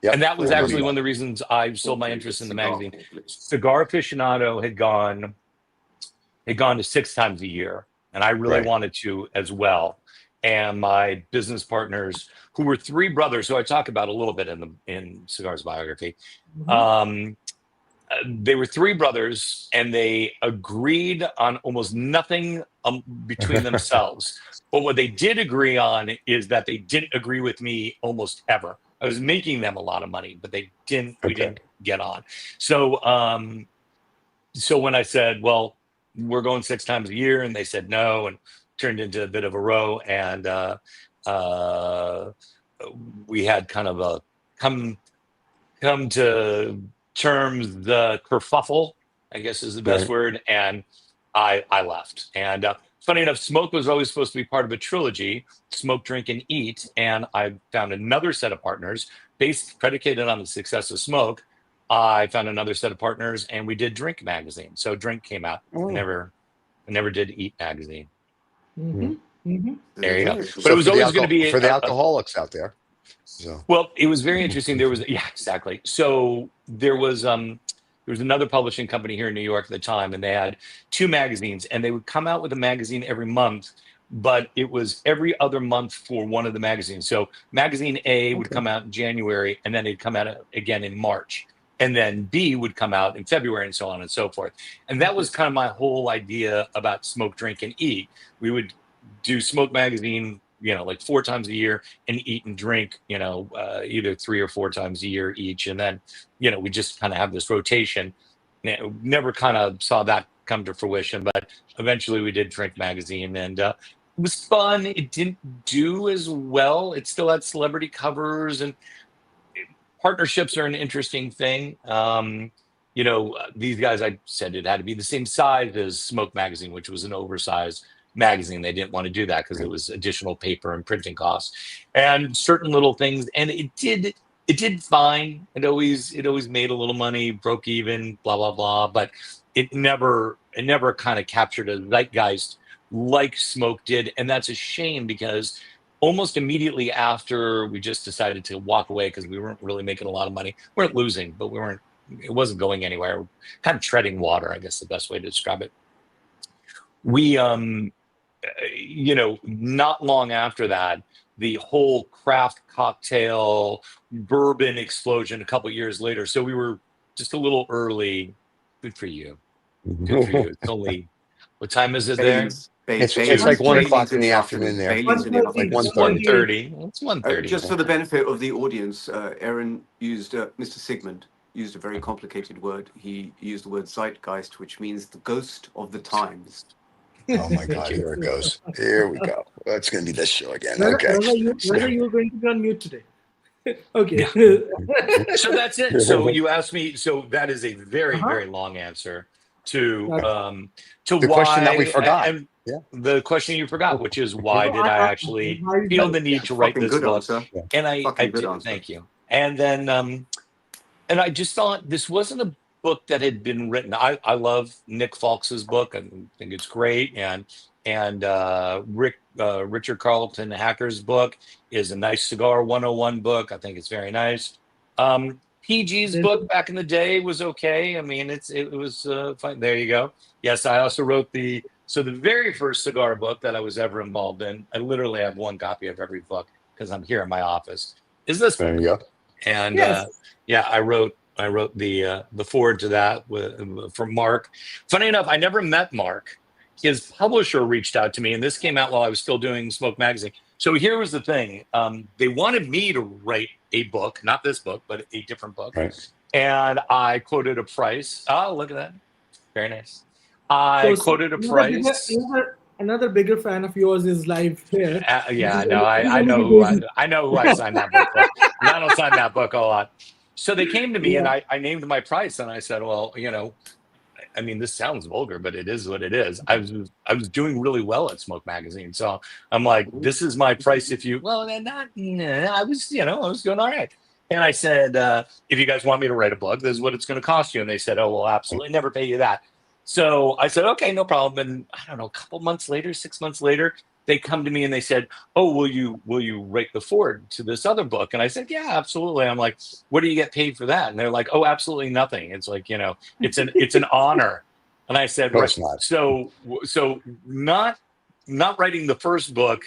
Yep. And that was I remember actually that. one of the reasons I sold my interest in the Cigar magazine. company. Cigar Aficionado had gone to 6 times a year, and I really Right. wanted to as well. And my business partners, who were 3 brothers, who I talk about a little bit in Cigars biography, Mhm. they were 3 brothers, and they agreed on almost nothing between themselves. But what they did agree on is that they didn't agree with me almost ever. I was making them a lot of money, but they didn't. We Okay. didn't get on. So, so when I said, "Well, we're going 6 times a year," and they said no, and turned into a bit of a row, and uh, we had kind of a come to terms, the kerfuffle, I guess is the best Right. word, and I left. And funny enough, Smoke was always supposed to be part of a trilogy: Smoke, Drink, and Eat. And I found another set of partners predicated on the success of Smoke. I found another set of partners, and we did Drink magazine. So Drink came out. Oh. I never did Eat magazine. Mhm. Mhm. There you go. Very But cool. it was always going to be for the alcoholics out there. So well, it was very interesting. There was exactly. So there was another publishing company here in New York at the time, and they had 2 magazines, and they would come out with a magazine every month, but it was every other month for one of the magazines. So magazine A would come out in January, and then it'd come out again in March. And then B would come out in February, and so on and so forth. And that was kind of my whole idea about Smoke, Drink, and Eat. We would do Smoke magazine, like 4 times a year, and Eat and Drink, either 3 or 4 times a year each. And then, we just kind of have this rotation. Never kind of saw that come to fruition, but eventually we did Drink magazine, and it was fun. It didn't do as well. It still had celebrity covers, and partnerships are an interesting thing. These guys, I said it had to be the same size as Smoke magazine, which was an oversized magazine. They didn't want to do that because it was additional paper and printing costs and certain little things. And it did fine. It always made a little money, broke even, blah blah blah. But it never kind of captured a zeitgeist like Smoke did, and that's a shame because almost immediately after we just decided to walk away because we weren't really making a lot of money. We weren't losing, but it wasn't going anywhere. Kind of treading water, I guess the best way to describe it. We not long after that, the whole craft cocktail bourbon explosion a couple years later. So we were just a little early. Good for you. Good for you. It's only, what time is it there? It's like 1:00 in the afternoon there. Bailey's in the Like afternoon. 1:30. It's 1:30. Just for the benefit of the audience, Aaron used, Mr. Sigmund used a very complicated word. He used the word zeitgeist, which means the ghost of the times. Oh my God, here it goes. Here we go. It's going to be this show again. Okay. Whether you're going to be on mute today. Okay. So that's it. So you asked me. So that is a very, very long answer to The why, question that we forgot. and the question you forgot, which is why did I actually feel the need to write Fucking this good book? answer. And I Fucking good did. answer. Thank you. And then and I just thought this wasn't a book that had been written. I love Nick Falks's book. I think it's great. And Richard Carlton Hacker's book is a nice Cigar 101 book. I think it's very nice. PG's book back in the day was okay. I mean, it was fine. There you go. Yes, I also wrote the very first cigar book that I was ever involved in. I literally have 1 copy of every book because I'm here in my office. Is this There book? you go. And Yes. I wrote the forward to that from Mark. Funny enough, I never met Mark. His publisher reached out to me, and this came out while I was still doing Smoke magazine. So here was the thing: they wanted me to write a book, not this book, but a different book. Right. And I quoted a price. Oh, look at that! Very nice. I quoted a price. Another bigger fan of yours is live here. Yeah, I know. I know who I signed that book for. And I don't sign that book a lot. So they came to me and I named my price, and I said, well, I mean, this sounds vulgar, but it is what it is. I was doing really well at Smoke magazine, so I'm like, this is my price. I was doing all right. And I said, if you guys want me to write a book, this is what it's going to cost you. And they said, oh, well, absolutely, never pay you that. So I said, okay, no problem. And I don't know, a couple months later, 6 months later, they come to me and they said, "Oh, will you write the foreword to this other book?" And I said, "Yeah, absolutely." I'm like, "What do you get paid for that?" And they're like, "Oh, absolutely nothing. It's like, it's an honor." And I said, No, "Right, it's not. so not writing the first book,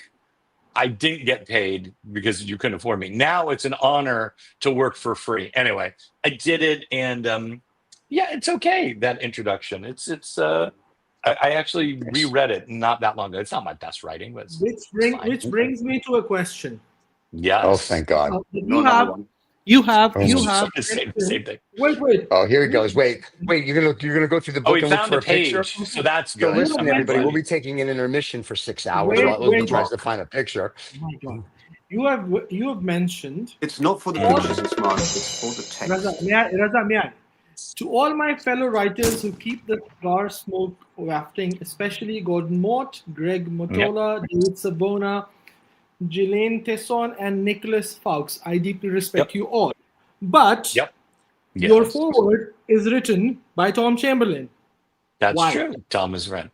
I didn't get paid because you couldn't afford me. Now it's an honor to work for free." Anyway, I did it, and yeah, it's okay. That introduction, I actually reread it not that long ago. It's not my best writing, but it's fine. Which brings me to a question. Yes. Oh, thank God. No, another one. You have Oh, you my- have Same thing. Wait. Oh, here he goes. Wait. You're gonna go through the Oh, book we and look found for a a picture. page, so that's So good. listen, I'm everybody, glad we'll you- be taking an intermission for 6 hours Wait, while Elizabeth wait. tries to find a picture. Oh my God. You have mentioned It's not for the Mm. pictures, it's smart. It's for the text. Raza, may I? To all my fellow writers who keep the cigar smoke wafting, especially Gordon Mort, Greg Motola, David Sabona, Ghislaine Tesson, and Nicholas Fawkes, I deeply respect you all. But Yep. your Yes. foreword is written by Tom Chamberlain. That's Why? true. Tom is right.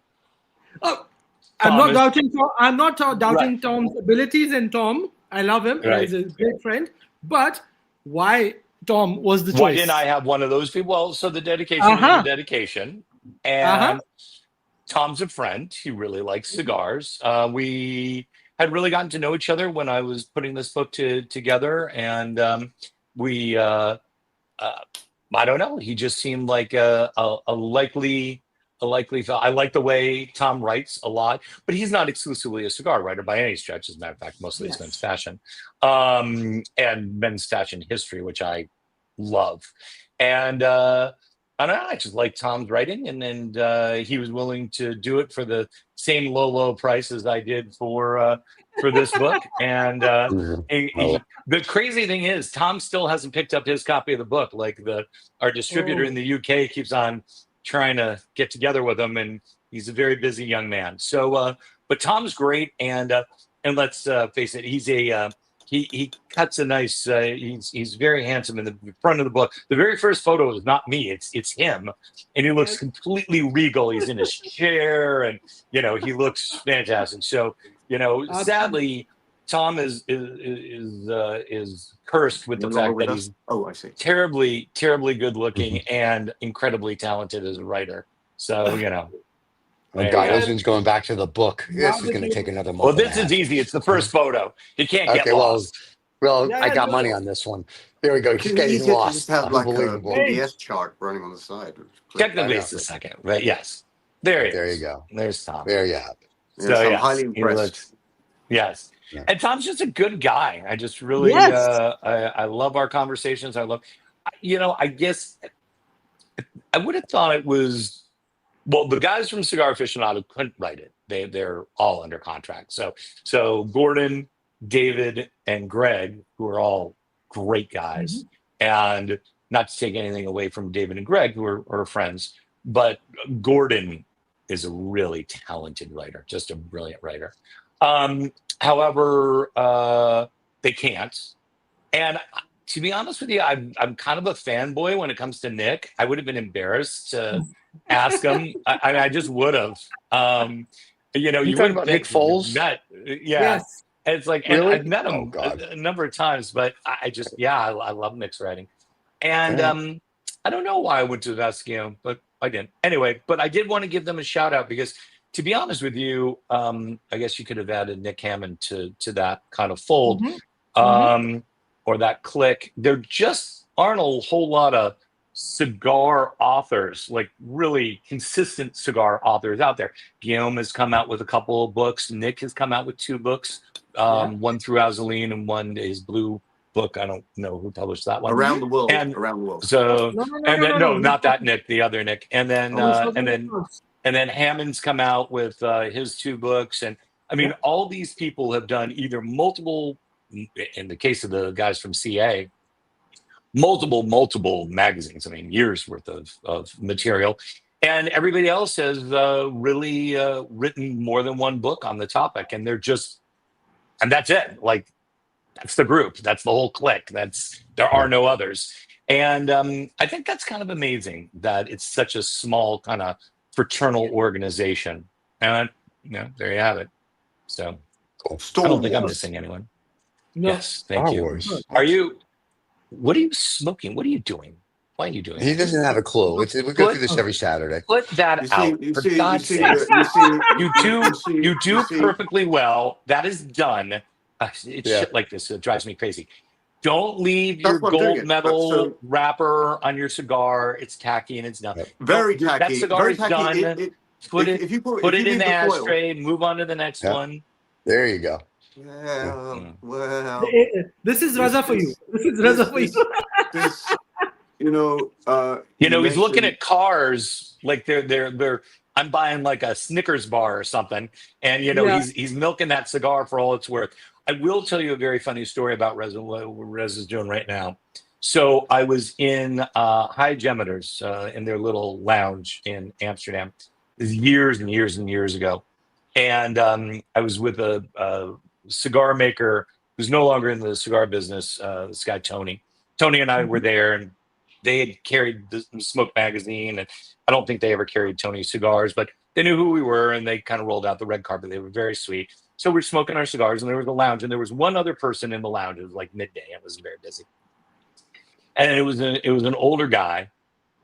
Oh, I'm not Thomas- doubting. I'm not doubting Right. Tom's abilities, and Tom, I love him. Right. He's a great friend. But why Tom was the choice? Why didn't I have one of those people? Well, so the dedication is the dedication, and Tom's a friend. He really likes cigars. We had really gotten to know each other when I was putting this book together, and we I don't know. He just seemed like a likely fellow. I like the way Tom writes a lot, but he's not exclusively a cigar writer by any stretch. As a matter of fact, mostly it's men's fashion, and men's fashion history, which I love. And I don't know. I just like Tom's writing, and he was willing to do it for the same low price as I did for this book. And the crazy thing is, Tom still hasn't picked up his copy of the book. Like our distributor in the UK keeps on trying to get together with him, and he's a very busy young man. So, but Tom's great, and let's face it, he's he cuts a nice. He's very handsome in the front of the book. The very first photo is not me; it's him, and he looks completely regal. He's in his chair, and he looks fantastic. So, sadly, Tom is cursed with the fact that he's I see. terribly good looking and incredibly talented as a writer. So Oh, God, Ozin's going back to the book. This is going to take another month. Well, this is easy. It's the first photo. You can't get lost. Well, I got money on this one. There we go. He's getting lost. Just have like a Unbelievable. PBS chart running on the side. Technically, it's the second, but yes, there he is. There you go. There's Tom. There you have it. Yes, So, I'm yes, highly he impressed. Yes. Yeah. And Tom's just a good guy. I just really, I love our conversations. I guess I would have thought it was, well, the guys from Cigar Aficionado couldn't write it. They're all under contract. So Gordon, David, and Greg, who are all great guys, and not to take anything away from David and Greg, who are friends, but Gordon is a really talented writer, just a brilliant writer. However, they can't. And to be honest with you, I'm kind of a fanboy when it comes to Nick. I would have been embarrassed to ask him. I just would have. You talking about Nick Foles? Yes. And it's like, Really? and I've met him a number of times, but I love Nick's writing. And I don't know why I went to ask him, but I didn't. Anyway, but I did want to give them a shout out because, to be honest with you, I guess you could have added Nick Hammond to that kind of fold, or that clique. There just aren't a whole lot of cigar authors, like really consistent cigar authors out there. Guillaume has come out with a couple of books. Nick has come out with 2 books, one through Azuline and one his blue book. I don't know who published that one. Around the world. So No, not that Nick, the other Nick. And then Hammond's come out with his 2 books. And I mean, all these people have done either multiple, in the case of the guys from CA, multiple magazines. I mean, years worth of material. And everybody else has really written more than one book on the topic. And and that's it. Like, that's the group. That's the whole clique. There are no others. And I think that's kind of amazing that it's such a small kind of fraternal organization. And there you have it. So Star I don't think I'm Wars. missing anyone. No. Yes, thank Star you. Wars. Are you? What are you smoking? What are you doing? Why are you doing He that? doesn't have a clue. We go through this every Saturday. Put that out for God's sake. You do perfectly well. That is done. It's Yeah. shit like this that drives me crazy. Don't leave That's your why I'm doing gold it. medal So wrapper on your cigar. It's tacky and it's done. Yep. very That tacky. cigar Very is tacky. done. Put If you it in leave the the foil, ashtray. Move on to the next Yeah. one. There you go. well, This is Raza for you. This is Raza for you. this, you know, You know, he's looking mentioned- at cars like they're. I'm buying like a Snickers bar or something, and you know Yeah. he's milking that cigar for all it's worth. I will tell you a very funny story about Reza, what Rez is doing right now. So I was in High Gemmeters in their little lounge in Amsterdam. This is years and years and years ago, and I was with a cigar maker who's no longer in the cigar business. This guy Tony. Tony and I were there, and they had carried the Smoke magazine, and I don't think they ever carried Tony cigars, but they knew who we were, and they kind of rolled out the red carpet. They were very sweet. So we're smoking our cigars, and there was a lounge, and there was one other person in the lounge. It was like midday. It was very busy, and it was an older guy.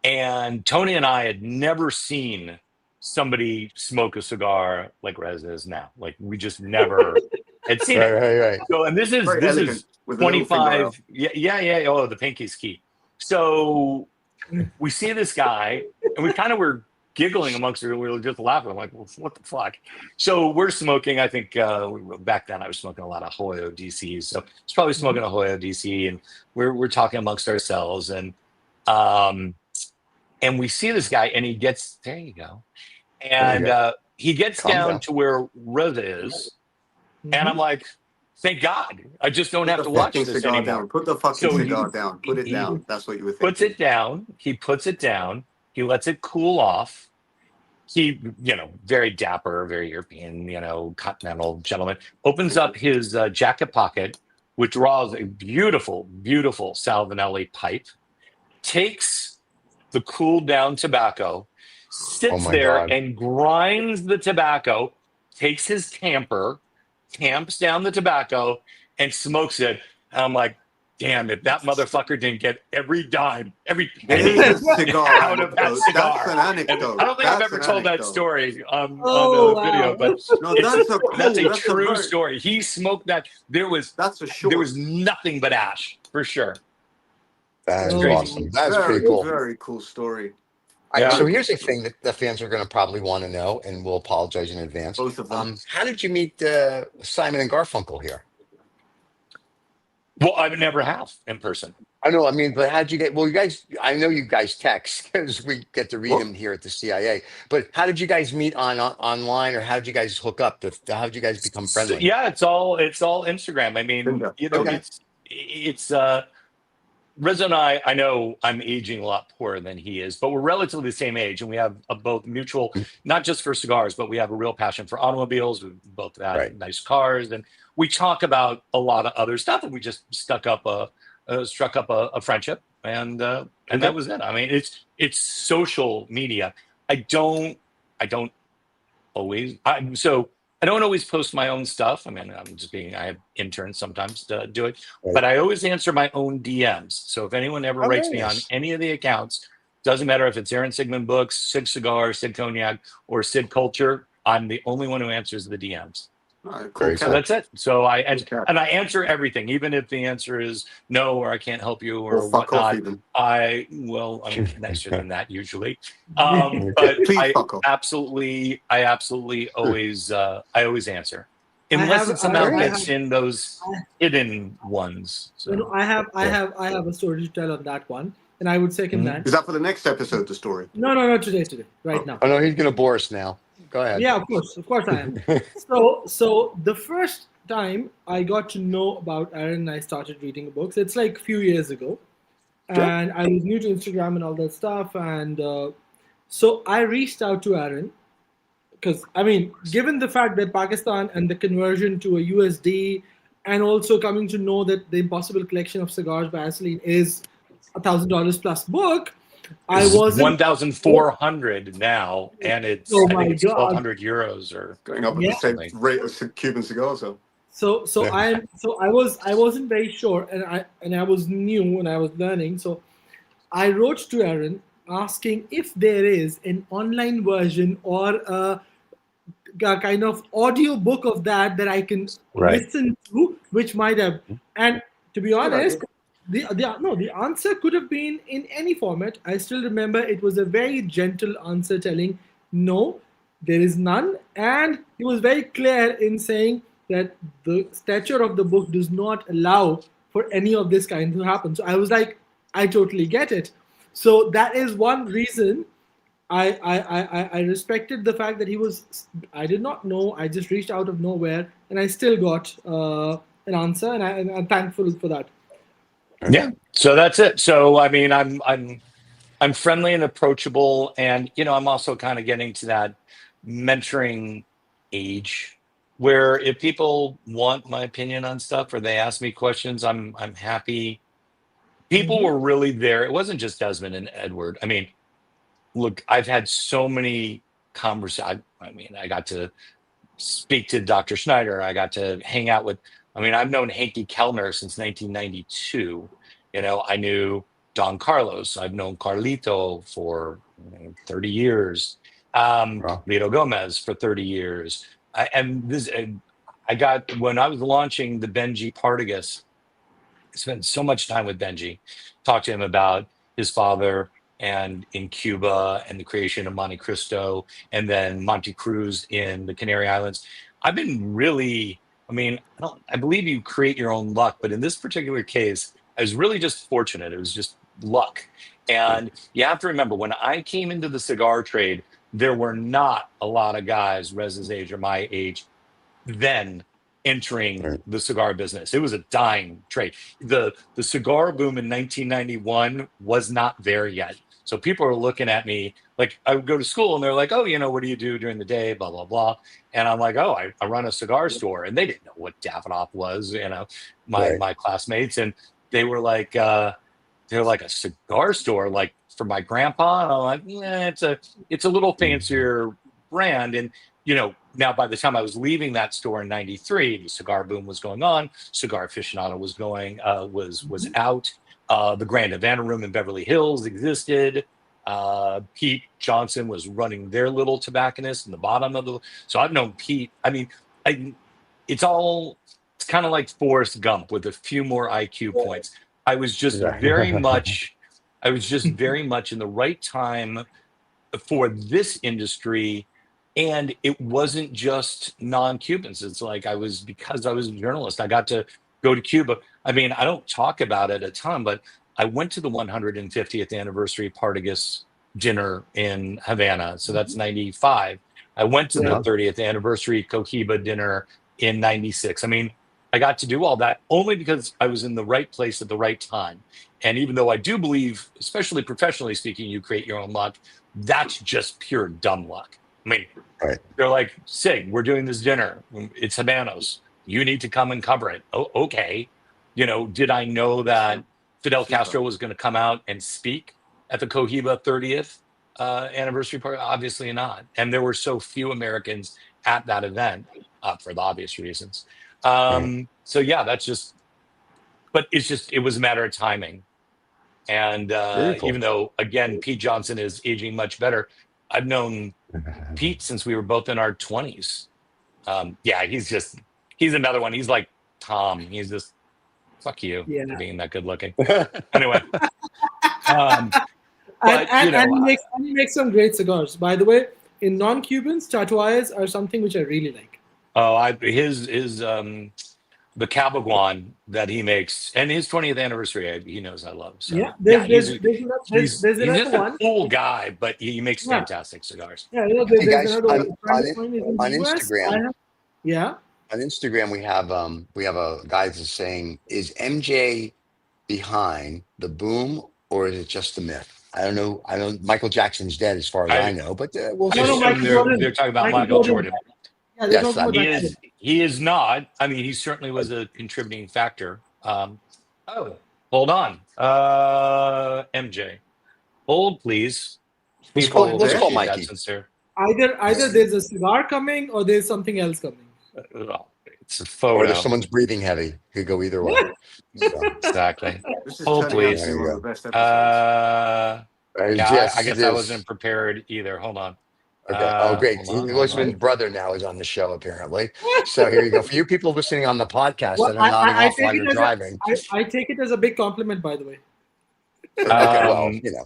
And Tony and I had never seen somebody smoke a cigar like Rez is now. Like we just never had seen it. Right. So, and this Very elegant, is with the little finger 25. out. Yeah. Oh, the pinky's key. So we see this guy, and we kind of were giggling amongst her. We were just laughing. I'm like, well, what the fuck? So we're smoking. I think back then I was smoking a lot of Hoyo DCs. So it's probably smoking a Hoyo DC, and we're talking amongst ourselves, and we see this guy, and he gets there. You go, and he gets Calm down down. to where Rosa is, and I'm like, thank God, I just don't have to Put the watch fucking this cigar anymore. down. Put the fucking So cigar down. Put it he down. That's what you were thinking. Puts it down. He puts it down. He lets it cool off. He, very dapper, very European, continental gentleman, opens up his jacket pocket, withdraws a beautiful, beautiful Salvinelli pipe, takes the cooled down tobacco, sits Oh my there God. and grinds the tobacco, takes his tamper, tamps down the tobacco, and smokes it. And I'm like, damn, if that motherfucker didn't get every dime, every penny There's a cigar out of that anecdote. cigar. That's an And anecdote. I don't think I've That's ever an told that anecdote. story on Oh, the video, wow. but No, that's a cool. that's a That's true very, story. He smoked that. That's a short. There was nothing but ash for sure. That's Oh. Crazy. awesome. That's very, pretty cool. very cool story. Yeah. So here's the thing that the fans are going to probably want to know, and we'll apologize in advance. Both of them. How did you meet Simon and Garfunkel here? Well, I would never have in person. I know. I mean, but how'd you get? Well, you guys. I know you guys text because we get to read Well- them here at the CIA. But how did you guys meet online, or how did you guys hook up? How did you guys become friendly? Yeah, it's all Instagram. I mean, Tinder. Okay. it's Reza and I know I'm aging a lot poorer than he is, but we're relatively the same age, and we have both mutual, not just for cigars, but we have a real passion for automobiles. We both have Right. nice cars, and we talk about a lot of other stuff, and we just struck up a friendship, and that was it. I mean, it's social media. I don't always. I don't always post my own stuff. I mean, I have interns sometimes to do it, Right. but I always answer my own DMs. So if anyone ever Oh, writes very me on nice. any of the accounts, doesn't matter if it's Aaron Sigmund Books, Sig Cigar, Sid Cognac, or Sid Culture, I'm the only one who answers the DMs. All right, Very cool. So cool. that's it. So I Okay. answer everything, even if the answer is no, or I can't help you, or Or fuck off whatnot. even. I'm nicer than that usually. But Please I fuck off. absolutely always answer. Unless have- it somehow I gets have- in those hidden ones. So. I have a story to tell on that one, and I would second Mhm. that. Is that for the next episode, the story? No, today, right now. Oh no, he's going to bore us now. Go ahead. Yeah, of course I am. So the first time I got to know about Aaron and I started reading books, it's like a few years ago, and I was new to Instagram and all that stuff, and so I reached out to Aaron because, I mean, given the fact that Pakistan and the conversion to a USD, and also coming to know that the Impossible Collection of Cigars by Aisling is $1,000 plus book, I It's wasn't. 1,400 now, and it's Oh I think my it's God. 1,200 euros or Going up at Yeah. the same something. rate as Cuban cigars. So I wasn't very sure, and I was new and I was learning. So I wrote to Aaron asking if there is an online version or a kind of audio book of that I can Right. listen to, which might have. And to be honest, idea. the answer could have been in any format. I still remember it was a very gentle answer telling no, there is none, and he was very clear in saying that the stature of the book does not allow for any of this kind to happen. So I was like, I totally get it. So that is one reason I respected the fact that he was. I did not know. I just reached out of nowhere, and I still got an answer, and I'm thankful for that. Yeah. So that's it. So I mean, I'm friendly and approachable, and I'm also kind of getting to that mentoring age where if people want my opinion on stuff or they ask me questions, I'm happy. People were really there. It wasn't just Desmond and Edward. I mean, look, I've had so many conversations. I mean, I got to speak to Dr. Schneider. I got to hang out with, I've known Henke Kellner since 1992. I knew Don Carlos. I've known Carlito for 30 years. Wow. Lito Gomez for 30 years. When I was launching the Benji Partagas, I spent so much time with Benji, talked to him about his father and in Cuba and the creation of Monte Cristo and then Monte Cruz in the Canary Islands. I've been really, I believe you create your own luck, but in this particular case, I was really just fortunate. It was just luck. And you have to remember, when I came into the cigar trade, there were not a lot of guys Rez's age or my age then entering the cigar business. It was a dying trade. The cigar boom in 1991 was not there yet. So people are looking at me like I would go to school and they're like, oh, what do you do during the day? Blah, blah, blah. And I'm like, oh, I run a cigar store. And they didn't know what Davidoff was, my classmates. And they were like, they're like a cigar store, like for my grandpa. And I'm like, yeah, it's a little fancier brand. And now by the time I was leaving that store in '93, the cigar boom was going on. Cigar Aficionado was was out. The Grand Havana Room in Beverly Hills existed. Pete Johnson was running their little tobacconist in the bottom of the. So I've known Pete. It's kind of like Forrest Gump with a few more IQ points. I was just very much in the right time for this industry. And it wasn't just non-Cubans. It's like because I was a journalist, I got to go to Cuba. I don't talk about it a ton, but I went to the 150th anniversary Partagas dinner in Havana. So that's 95. I went to the 30th anniversary Cohiba dinner in 96. I got to do all that only because I was in the right place at the right time. And even though I do believe, especially professionally speaking, you create your own luck, that's just pure dumb luck. They're like, Sig, we're doing this dinner. It's Habanos. You need to come and cover it. Oh, okay. Did I know that Fidel Castro was going to come out and speak at the Cohiba 30th anniversary party? Obviously not. And there were so few Americans at that event for the obvious reasons. So yeah, but it was a matter of timing. And even though, again, Pete Johnson is aging much better, I've known Pete since we were both in our 20s. He's another one. He's like Tom. He's just, fuck you for being that good looking. Anyway. He makes some great cigars. By the way, in non-Cubans, Tatuayas are something which I really like. Oh, his the Cabaguan that he makes, and his 20th anniversary, he knows I love. So There's he's another just one. a cool guy, but he makes fantastic cigars. Yeah, Hey there's guys, another on Instagram. Yeah. On Instagram, we have a guy that's saying, is MJ behind the boom or is it just a myth? I don't know. Michael Jackson's dead as far as I know, but we'll see. They're talking about Michael Jordan. Yeah, yes, he is not. He certainly was a contributing factor. Hold on. MJ. Hold, please. Let's People call, will let's call appreciate that Mikey. sincere. Either there's a cigar coming or there's something else coming. Well, it's a Or photo. if someone's breathing heavy, could go either way. So, Exactly. This is Hold, turning out please. to be there you one of go. the best episodes. Yeah, Yes, I guess it I is. wasn't prepared either. Hold on. Okay. Oh, great. Hold on. Usman's brother now is on the show, apparently. So here you go. For you people listening on the podcast Well, that are nodding I off take while it you're as driving. I take it as a big compliment, by the way. Okay, well, Um, you know,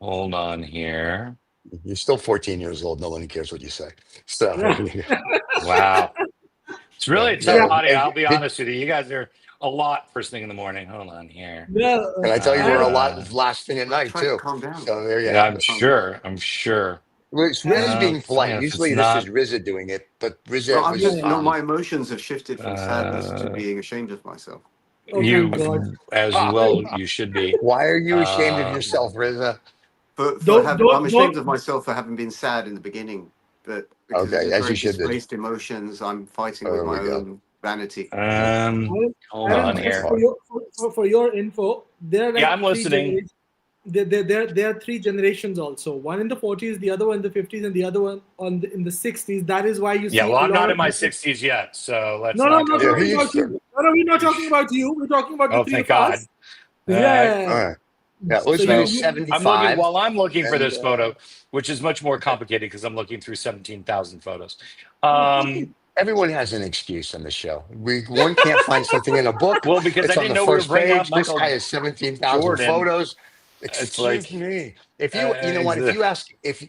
Hold on here. you're still 14 years old. No one cares what you say. So, Wow. It's really a Yeah. tough audio. Hey, I'll be did- honest with you. You guys are a lot first thing in the morning. Hold on here. Yeah. and I tell you, we're a Uh, lot last thing at night, Try to too. calm down. So there you Yeah, have I'm it. sure. I'm sure. Riz is being polite. If Usually it's this not, is Riza doing it, but Riza No, I'm was. just no. My emotions have shifted from sadness to uh, being ashamed of myself. Oh, you thank God. as well. You should be. Why are you ashamed of Um, yourself, Riza? I'm ashamed of myself for having been sad in the beginning, but because Okay, it's as very you should be. displaced emotions, I'm fighting with There my we go. own vanity. Hold on here. For your info, there are like Yeah, I'm three listening. generations. There are three generations also. One in the 40s, the other one in the 50s, and the other one in the 60s. That is why you see. Yeah, well, a I'm lot not of in my people- 60s yet, so let's No, not I'm go not Yeah, there. talking he about used you. No, we're not talking about you. We're talking about the Oh, three thank of God. us. All Yeah. All right. Yeah, So Usman is you- I'm looking 75. while I'm looking for and, this photo, which is much more complicated because I'm looking through 17,000 photos. Everyone has an excuse on the show. One can't find something in a book. Well, because It's I on didn't the know we were first bringing up page. This Michael guy has 17,000 Jordan. photos. It's Excuse like, me. If you know what,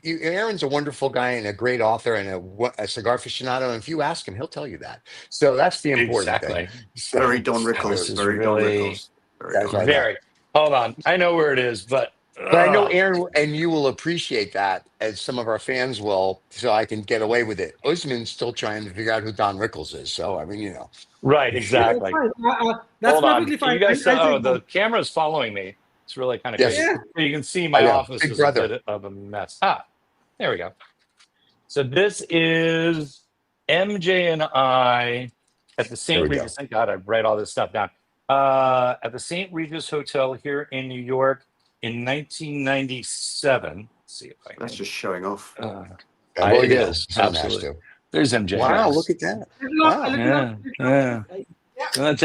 Aaron's a wonderful guy and a great author and a cigar aficionado. And if you ask him, he'll tell you that. So that's the important exactly. thing. So, Very Don This Rickles. is Very Don really Rickles. Very That's Don I Rickles. know. very. Hold on, I know where it is, but But I know Aaron and you will appreciate that, as some of our fans will, so I can get away with it. Usman's still trying to figure out who Don Rickles is. So, I mean, you know. right, That's exactly. fine. That's Hold on, perfectly can fine. you guys? I'll Oh, take the that. camera's following me. It's really kind of Yes. crazy. Yeah. You can see I my know. office Big is brother. a bit of a mess. There we go. So this is MJ and I at the There St. we go. Regis. Thank God I write all this stuff down. At the St. Regis Hotel here in New York in 1997. Let's see if I can. That's just showing off. Well, It you know, is someone has absolutely. to. There's MJ. Wow, Yes. look at that. Yeah.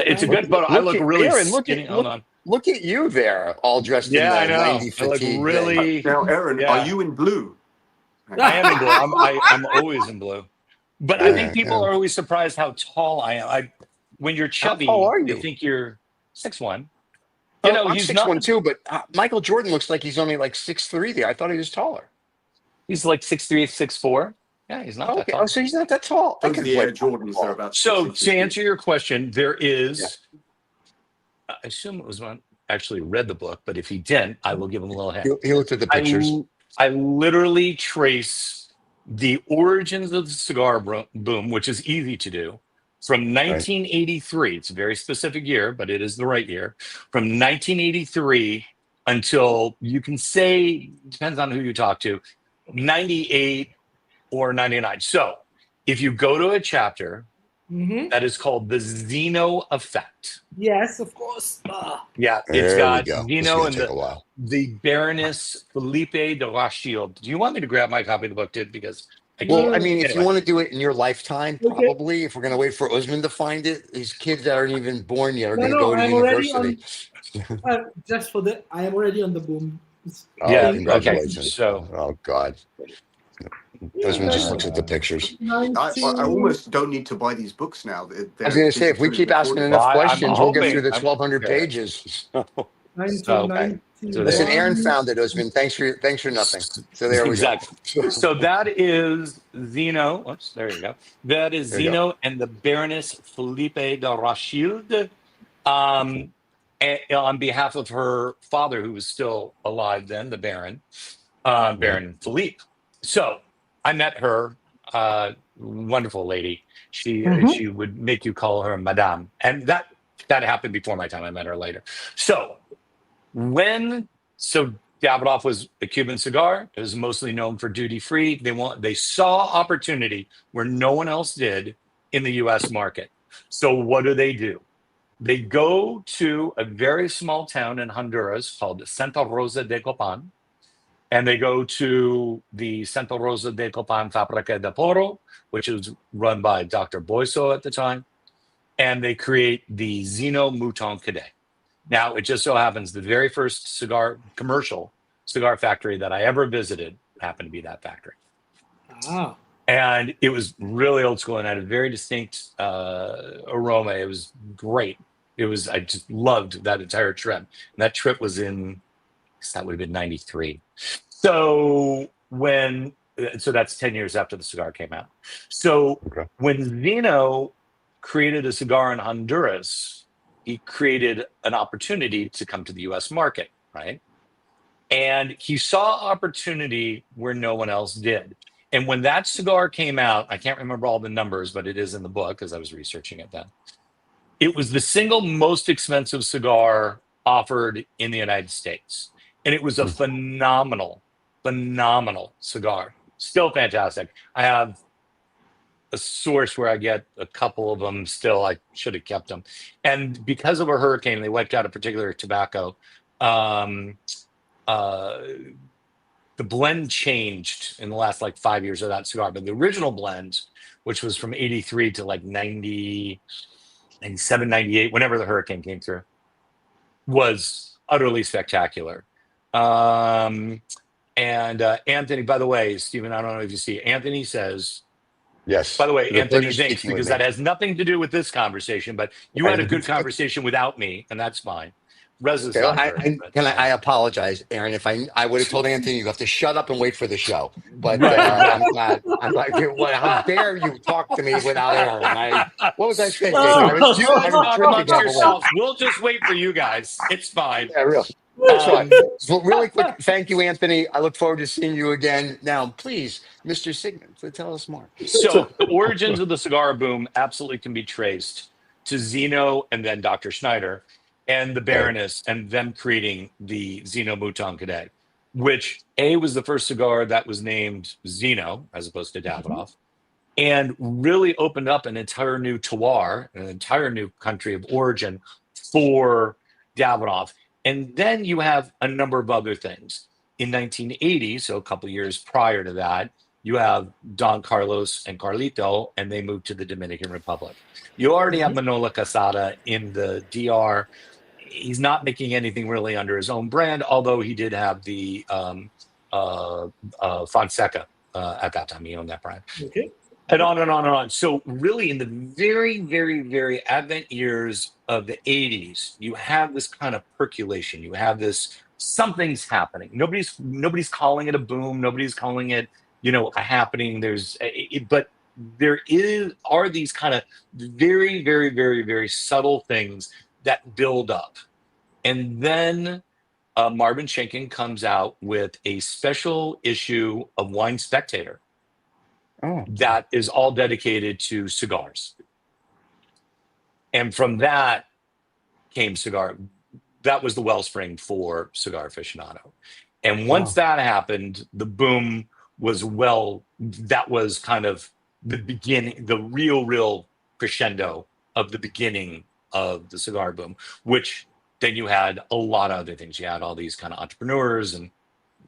It's a good photo. I look at really Aaron. skinny. Hold on. Look at you there, all dressed in Yeah, the I know. 90 I look fatigue thing. really. Now, Aaron, Yeah. are you in blue? I am in blue. I'm always in blue. But I think Yeah, people yeah. are always surprised how tall I am. When you're chubby, tall are they you? think you're 6'1". I'm He's 6'1" not. too, but Michael Jordan looks like he's only like 6'3" there. I thought he was taller. He's like 6'3", 6'4". Yeah, he's not that Okay, tall. so he's not that tall. I Those could are the play Air Jordans. They're about So 6 to inches answer your question, there is. I assume it was one actually read the book, but if he didn't, I will give him a little hint. He looked at the pictures. I literally trace the origins of the cigar boom, which is easy to do, from 1983. It's a very specific year, but it is the right year. From 1983 until, you can say, depends on who you talk to, 98 or 99. So if you go to a chapter that is called the Zino effect. Yes, of course. Yeah, it's There got we go. This is Zino gonna and take a while. the Baroness Felipe de Rothschild. Do you want me to grab my copy of the book, dude? Because Well, I mean, if you Anyway. want to do it in your lifetime, Okay. probably. If we're going to wait for Usman to find it, these kids that aren't even born yet are going to No, go to I'm already university. I am already on the boom. Oh, Yeah, congratulations. okay, so- Oh, God. Usman just looks at the pictures. I almost don't need to buy these books now. I was going to say, if we keep asking enough Well, I'm questions, we'll get hoping- through the I'm- 1,200 yeah. pages. So Listen, Aaron found it, Usman. Thanks for nothing. So there we Exactly. go. So that is Zino. Oops, there you go. That is There you Zino and the Baroness Felipe de Rothschild. On behalf of her father, who was still alive then, the Baron, Baron Philippe. So I met her, wonderful lady. She would make you call her Madame, and that happened before my time. I met her later. So Davidoff was a Cuban cigar. It was mostly known for duty free. They saw opportunity where no one else did in the U.S. market. So what do? They go to a very small town in Honduras called Santa Rosa de Copan, and they go to the Santa Rosa de Copan Fábrica de Porro, which was run by Dr. Boiso at the time, and they create the Zino Mouton Cadet. Now, it just so happens the very first commercial cigar factory that I ever visited happened to be that factory. Ah. And it was really old school and had a very distinct aroma. It was great. I just loved that entire trip. And that trip was that would have been 93. So that's 10 years after the cigar came out. So when Zino created a cigar in Honduras, he created an opportunity to come to the US market, right? And he saw opportunity where no one else did. And when that cigar came out, I can't remember all the numbers, but it is in the book because I was researching it then. It was the single most expensive cigar offered in the United States. And it was a phenomenal cigar. Still fantastic. I have a source where I get a couple of them still. I should have kept them. And because of a hurricane, they wiped out a particular tobacco. The blend changed in the last 5 years of that cigar, but the original blend, which was from 83 to 90, 97, 98, whenever the hurricane came through, was utterly spectacular. And Anthony, by the way, Stephen, I don't know if you see, Anthony says, yes. By the way, The Anthony pleasure thinks, speaking with because me. that has nothing to do with this conversation, but you had a good conversation without me, and that's fine. Reza's Okay, not heard, I apologize, Aaron. If I would have told Anthony, you have to shut up and wait for the show. But Right. I'm glad. How dare you talk to me without Aaron? What was I thinking? I was You guys I'm talk tripping amongst over yourselves. We'll just wait for you guys. It's fine. Yeah, really. That's right. So really quick, thank you, Anthony. I look forward to seeing you again. Now, please, Mr. Sigmund, tell us more. So the origins of the cigar boom absolutely can be traced to Zino and then Dr. Schneider and the Baroness and them creating the Zino Mouton Cadet, which was the first cigar that was named Zino as opposed to Davidoff, and really opened up an entire new terroir, an entire new country of origin for Davidoff. And then you have a number of other things. In 1980, so a couple of years prior to that, you have Don Carlos and Carlito, and they moved to the Dominican Republic. You already have Manolo Casada in the DR. He's not making anything really under his own brand, although he did have the Fonseca at that time. He owned that brand. Okay. And on and on and on. So really in the very, very, very advent years of the 80s, you have this kind of percolation. You have this, something's happening. Nobody's calling it a boom. Nobody's calling it, a happening. But there are these kind of very, very, very, very subtle things that build up. And then Marvin Schenken comes out with a special issue of Wine Spectator. That is all dedicated to cigars. And from that came Cigar. That was the wellspring for Cigar Aficionado. And once that happened, the boom was that was kind of the beginning, the real crescendo of the beginning of the cigar boom, which then you had a lot of other things. You had all these kind of entrepreneurs, and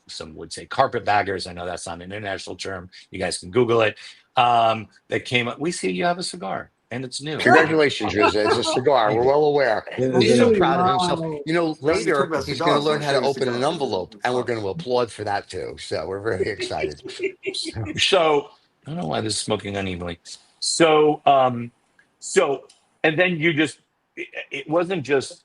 some would say carpetbaggers. I know that's not an international term. You guys can Google it. That came up. We see you have a cigar, and it's new. Congratulations, Rizza. It's a cigar. We're well aware. He's so proud of himself. Later he's going to learn how to open an envelope, and we're going to applaud for that too. So we're very excited. So I don't know why this is smoking unevenly. So and then it wasn't just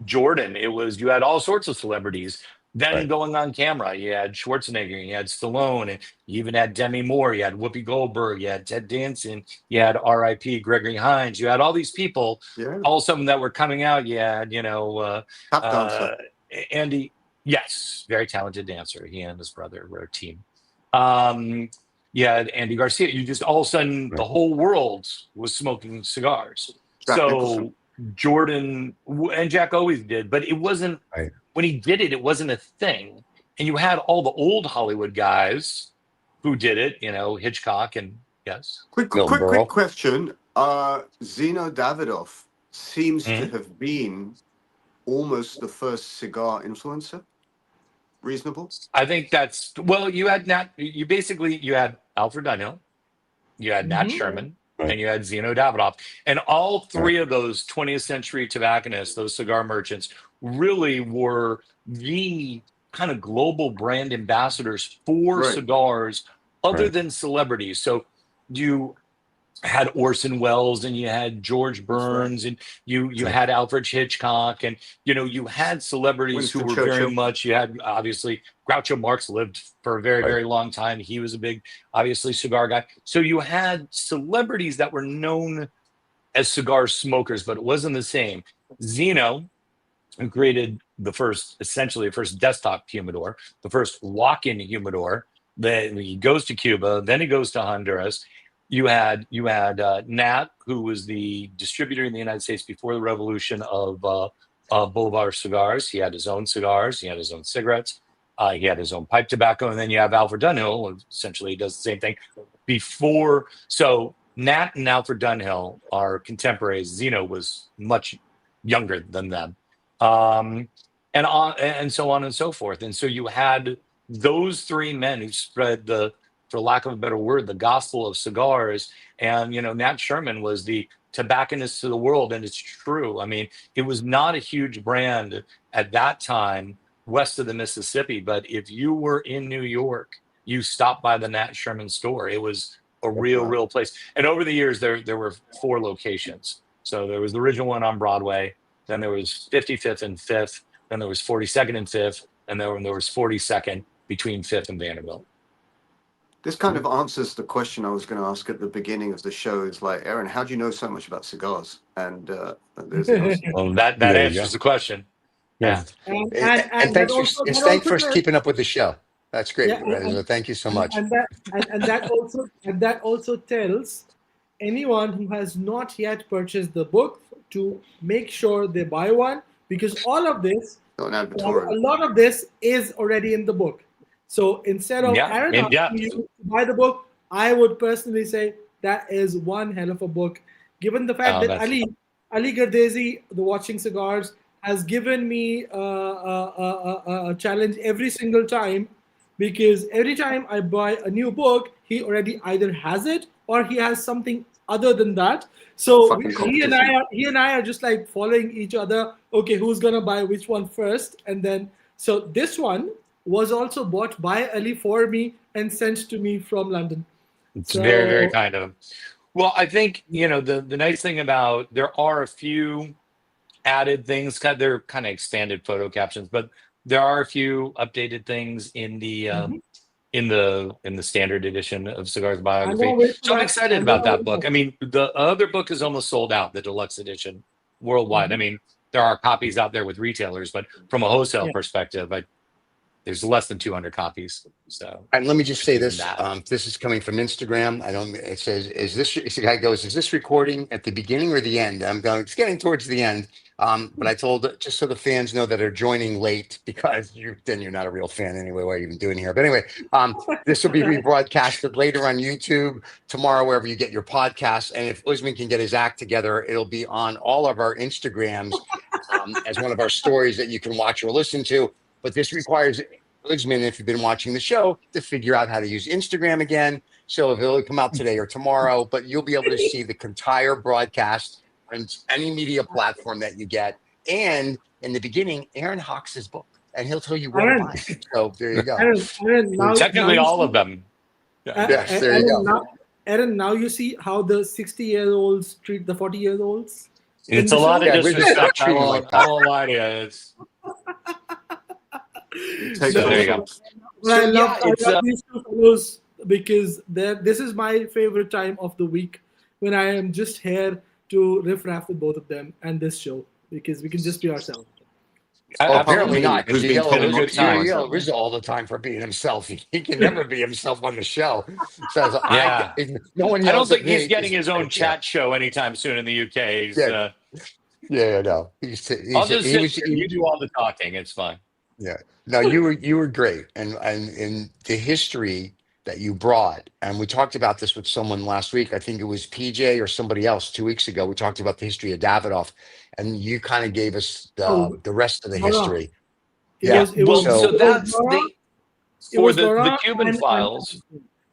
Jordan. It was, you had all sorts of celebrities then going on camera. You had Schwarzenegger, you had Stallone, and you even had Demi Moore, you had Whoopi Goldberg, you had Ted Danson, you had R.I.P. Gregory Hines, you had all these people, all of them that were coming out. You had, Andy, yes, very talented dancer. He and his brother were a team. You had Andy Garcia. You just, all of a sudden, the whole world was smoking cigars. So Jordan and Jack always did, but it wasn't, when he did it, it wasn't a thing. And you had all the old Hollywood guys who did it, Hitchcock and Quick question. Zino Davidoff seems to have been almost the first cigar influencer. reasonable? I think that's well. You had you had Alfred Dunhill, you had Nat Sherman, Right. and you had Zino Davidoff, and all three of those 20th century tobacconists, those cigar merchants, really were the kind of global brand ambassadors for Right. cigars, other Right. than celebrities. So you had Orson Welles and you had George Burns and you had Alfred Hitchcock, and you had celebrities who Winston were very Churchill. much. You had obviously Groucho Marx lived for a very Right. very long time. He was a big obviously cigar guy. So you had celebrities that were known as cigar smokers, but it wasn't the same. Zino, who created essentially the first desktop humidor, the first walk-in humidor. Then he goes to Cuba, then he goes to Honduras. You had Nat, who was the distributor in the United States before the revolution of Bolivar cigars. He had his own cigars, he had his own cigarettes, he had his own pipe tobacco, and then you have Alfred Dunhill, who essentially does the same thing. So Nat and Alfred Dunhill are contemporaries. Zeno was much younger than them, and so on and so forth. And so you had those three men who spread for lack of a better word, the gospel of cigars. And Nat Sherman was the tobacconist to the world, and it's true. I mean, it was not a huge brand at that time west of the Mississippi, but if you were in New York, you stopped by the Nat Sherman store. It was a real place. And over the years, there were 4 locations. So there was the original one on Broadway, then there was 55th and 5th, then there was 42nd and 5th, and then there was 42nd between 5th and Vanderbilt. This kind of answers the question I was going to ask at the beginning of the show. Is like, Aaron, how do you know so much about cigars? And there's the answer. Well, that There you answers the question. Yeah. And thanks for keeping up with the show. That's great. Yeah, Thank you so much. And that also tells anyone who has not yet purchased the book to make sure they buy one, because all of this, Not an a advertorial. lot of this is already in the book. So instead of Aaron asking you to buy the book, I would personally say that is one hell of a book. Given the fact that Ali Gardezi, the Watching Cigars, has given me a challenge every single time, because every time I buy a new book, he already either has it or he has something other than that. So he and I are just like following each other. Okay, who's gonna buy which one first? And then so this one was also bought by Ali for me and sent to me from London. It's very, very kind of him. Well, I think, the nice thing about, there are a few added things, they're kind of expanded photo captions, but there are a few updated things in the in the standard edition of Cigars Biography. So I'm excited about that book. I mean, the other book is almost sold out, the deluxe edition worldwide. I mean, there are copies out there with retailers, but from a wholesale perspective, there's less than 200 copies. So, and let me just say this: this is coming from Instagram. It says, the guy goes, "Is this recording at the beginning or the end?" I'm going, it's getting towards the end. But I told, just so the fans know that are joining late, because you're not a real fan anyway. What are you even doing here? But anyway, this will be rebroadcasted later on YouTube, tomorrow, wherever you get your podcasts. And if Usman can get his act together, it'll be on all of our Instagrams as one of our stories that you can watch or listen to. But this requires Usman, if you've been watching the show, to figure out how to use Instagram again. So if it'll come out today or tomorrow, but you'll be able to see the entire broadcast on any media platform that you get. And in the beginning, Aaron hawks his book, and he'll tell you where to buy it. So there you go. Aaron, technically all of them. Yes, there you go. Aaron, now you see how the 60-year-olds treat the 40-year-olds. It's a lot of disrespect. I won't lie to you. It's... there you go. I love these two fellows, because this is my favorite time of the week, when I am just here to riff-raff with both of them and this show, because we can just be ourselves. Apparently not, because you yell Rizzo all the time for being himself. He can never be himself on the show. So no one. I don't think he's getting his own chat show anytime soon in the UK. No. You do all the talking. It's fine. Yeah. No, you were great, and in the history that you brought, and we talked about this with someone last week. I think it was PJ or somebody else 2 weeks ago. We talked about the history of Davidoff, and you kind of gave us the rest of the history. Yeah. It was, So- it was that's Laurent, it for was the Laurent Cuban files.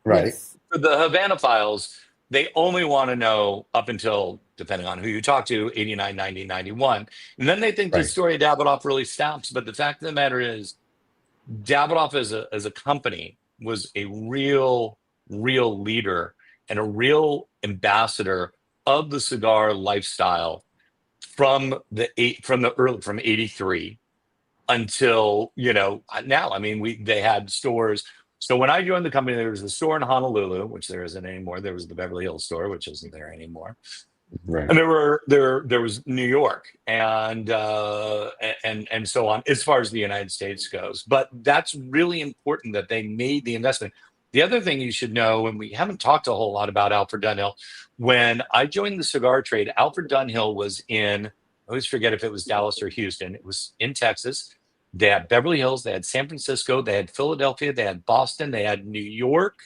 Right. Yes. For the Havana files, they only want to know up until, depending on who you talk to, 89, 90, 91. And then they think the Right. story of Davidoff really stops. But the fact of the matter is, Davidoff as a company was a real leader and a real ambassador of the cigar lifestyle from from 83 until now. I mean, they had stores. So when I joined the company, there was a store in Honolulu, which there isn't anymore. There was the Beverly Hills store, which isn't there anymore. Right. And there was New York and so on, as far as the United States goes. But that's really important that they made the investment. The other thing you should know, and we haven't talked a whole lot about Alfred Dunhill, when I joined the cigar trade, Alfred Dunhill was in, I always forget if it was Dallas or Houston. It was in Texas. They had Beverly Hills, they had San Francisco, they had Philadelphia, they had Boston, they had New York.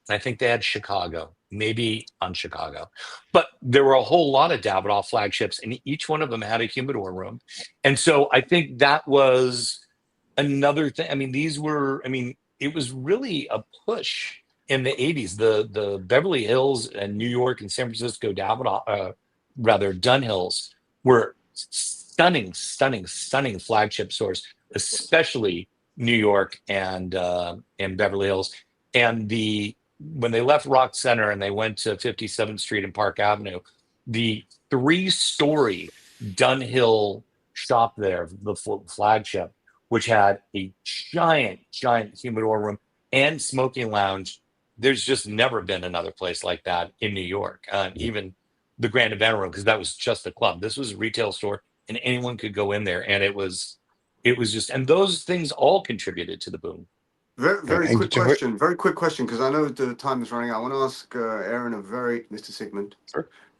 I think they had Chicago, maybe on Chicago. But there were a whole lot of Davidoff flagships, and each one of them had a humidor room. And so I think that was another thing. I mean, it was really a push in the 80s. The Beverly Hills and New York and San Francisco Dunhills were stunning flagship stores, especially New York and Beverly Hills. And when they left Rock Center and they went to 57th Street and Park Avenue, the 3-story Dunhill shop there, the flagship, which had a giant humidor room and smoking lounge. There's just never been another place like that in New York. Even the Grand Event Room, because that was just a club. This was a retail store, and anyone could go in there, and it was just, and those things all contributed to the boom. Very quick question. Very quick question, because I know the time is running out. I want to ask Aaron Mr. Sigmund,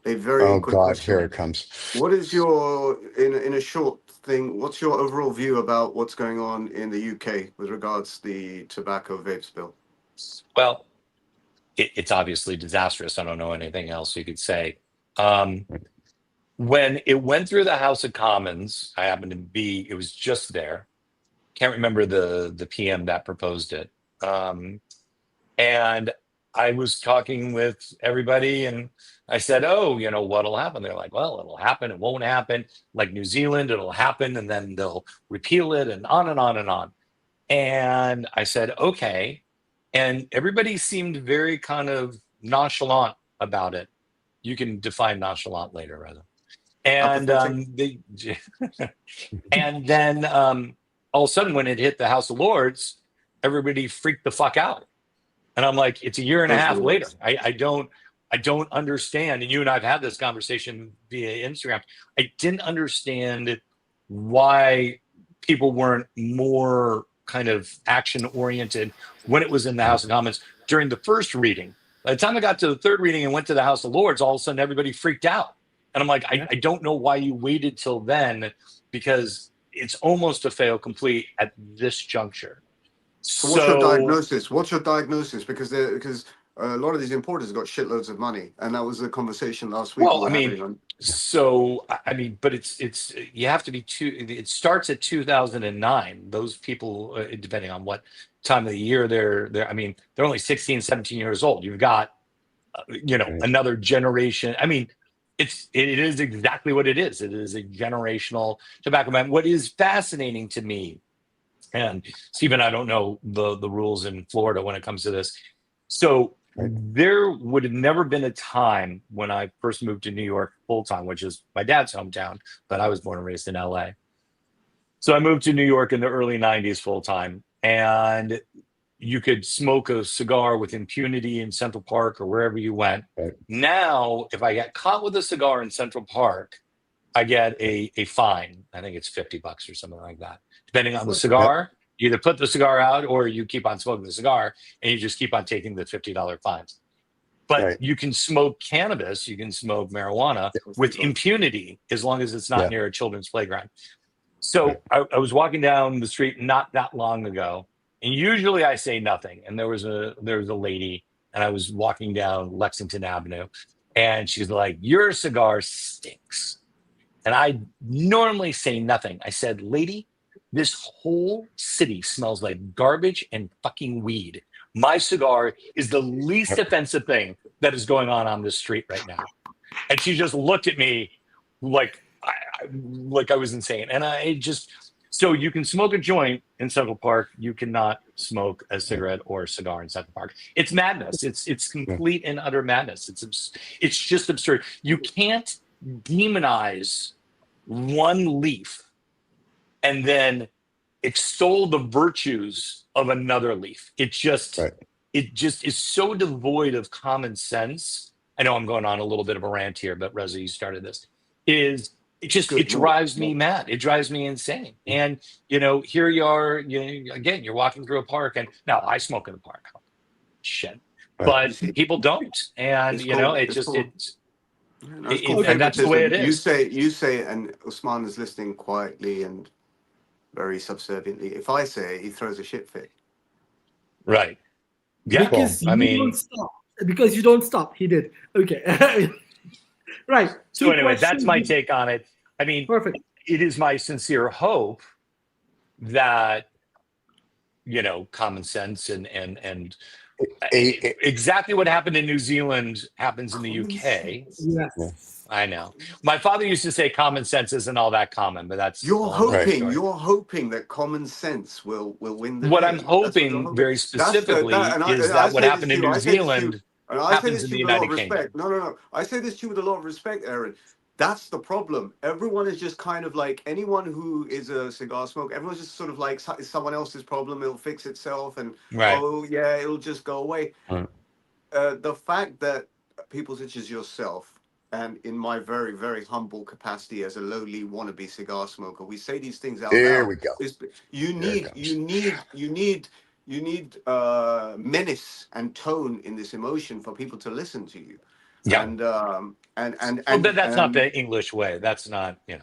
a very quick question. Here it comes. What is your, in a short thing, what's your overall view about what's going on in the UK with regards to the tobacco vapes bill? Well, it's obviously disastrous. I don't know anything else you could say. When it went through the House of Commons, I happened to be, it was just there. Can't remember the PM that proposed it. And I was talking with everybody and I said, oh, what'll happen? They're like, well, it'll happen. It won't happen. Like New Zealand, it'll happen. And then they'll repeal it and on and on and on. And I said, okay. And everybody seemed very kind of nonchalant about it. You can define nonchalant later, rather. And and then all of a sudden, when it hit the House of Lords, everybody freaked the fuck out. And I'm like, it's a year and a half later. I don't understand. And you and I have had this conversation via Instagram. I didn't understand why people weren't more kind of action oriented when it was in the House of Commons during the first reading. By the time I got to the third reading and went to the House of Lords, all of a sudden everybody freaked out. And I'm like, I don't know why you waited till then, because it's almost a fait accompli at this juncture. So what's your diagnosis? What's your diagnosis? Because a lot of these importers got shitloads of money, and that was the conversation last week. Well, but it's you have to be it starts at 2009. Those people, depending on what time of the year they're only 16, 17 years old. You've got, another generation. I mean, it is exactly what it is. It is a generational tobacco ban. What is fascinating to me, and Stephen, I don't know the rules in Florida when it comes to this. So there would have never been a time when I first moved to New York full time, which is my dad's hometown, but I was born and raised in LA. So I moved to New York in the early 90s full time, and you could smoke a cigar with impunity in Central Park or wherever you went. Right. Now, if I get caught with a cigar in Central Park, I get a fine. I think it's $50 or something like that, depending on the cigar. Yep. You either put the cigar out or you keep on smoking the cigar and you just keep on taking the $50 fines. But you can smoke cannabis, you can smoke marijuana with impunity as long as it's not near a children's playground. So I was walking down the street not that long ago, and usually I say nothing. And there was a lady, and I was walking down Lexington Avenue, and she's like, "Your cigar stinks." And I normally say nothing. I said, "Lady, This whole city smells like garbage and fucking weed. My cigar is the least offensive thing that is going on this street right now. And she just looked at me like I was insane. And so you can smoke a joint in Central Park. You cannot smoke a cigarette or a cigar in Central Park. It's madness. It's complete and utter madness. It's just absurd. You can't demonize one leaf and then extol the virtues of another leaf. It just is so devoid of common sense. I know I'm going on a little bit of a rant here, but Reza, you started this. It drives me mad. It drives me insane. And here you are. Again, you're walking through a park, and now I smoke in the park. Shit, but people don't, and and that's the way it is. You say, and Usman is listening quietly and very subserviently. If I say it, he throws a shit fit. Right. Yeah. Because you don't stop. He did. Okay. Right. So anyway, that's my take on it. I mean, perfect. It is my sincere hope that common sense and exactly what happened in New Zealand happens in the UK. Yes. I know. My father used to say common sense isn't all that common, but that's you're hoping that common sense will win the what day. I'm hoping very specifically is that what happened in New Zealand happens in the United Kingdom. No. I say this to you with a lot of respect, Aaron. That's the problem. Everyone is just kind of like anyone who is a cigar smoker. Everyone's just sort of like it's someone else's problem. It'll fix itself, and oh yeah, it'll just go away. Right. The fact that people such as yourself, and in my very, very humble capacity as a lowly wannabe cigar smoker, we say these things out loud. There we go. You need menace and tone in this emotion for people to listen to you. Yeah. But that's not the English way. That's not, No.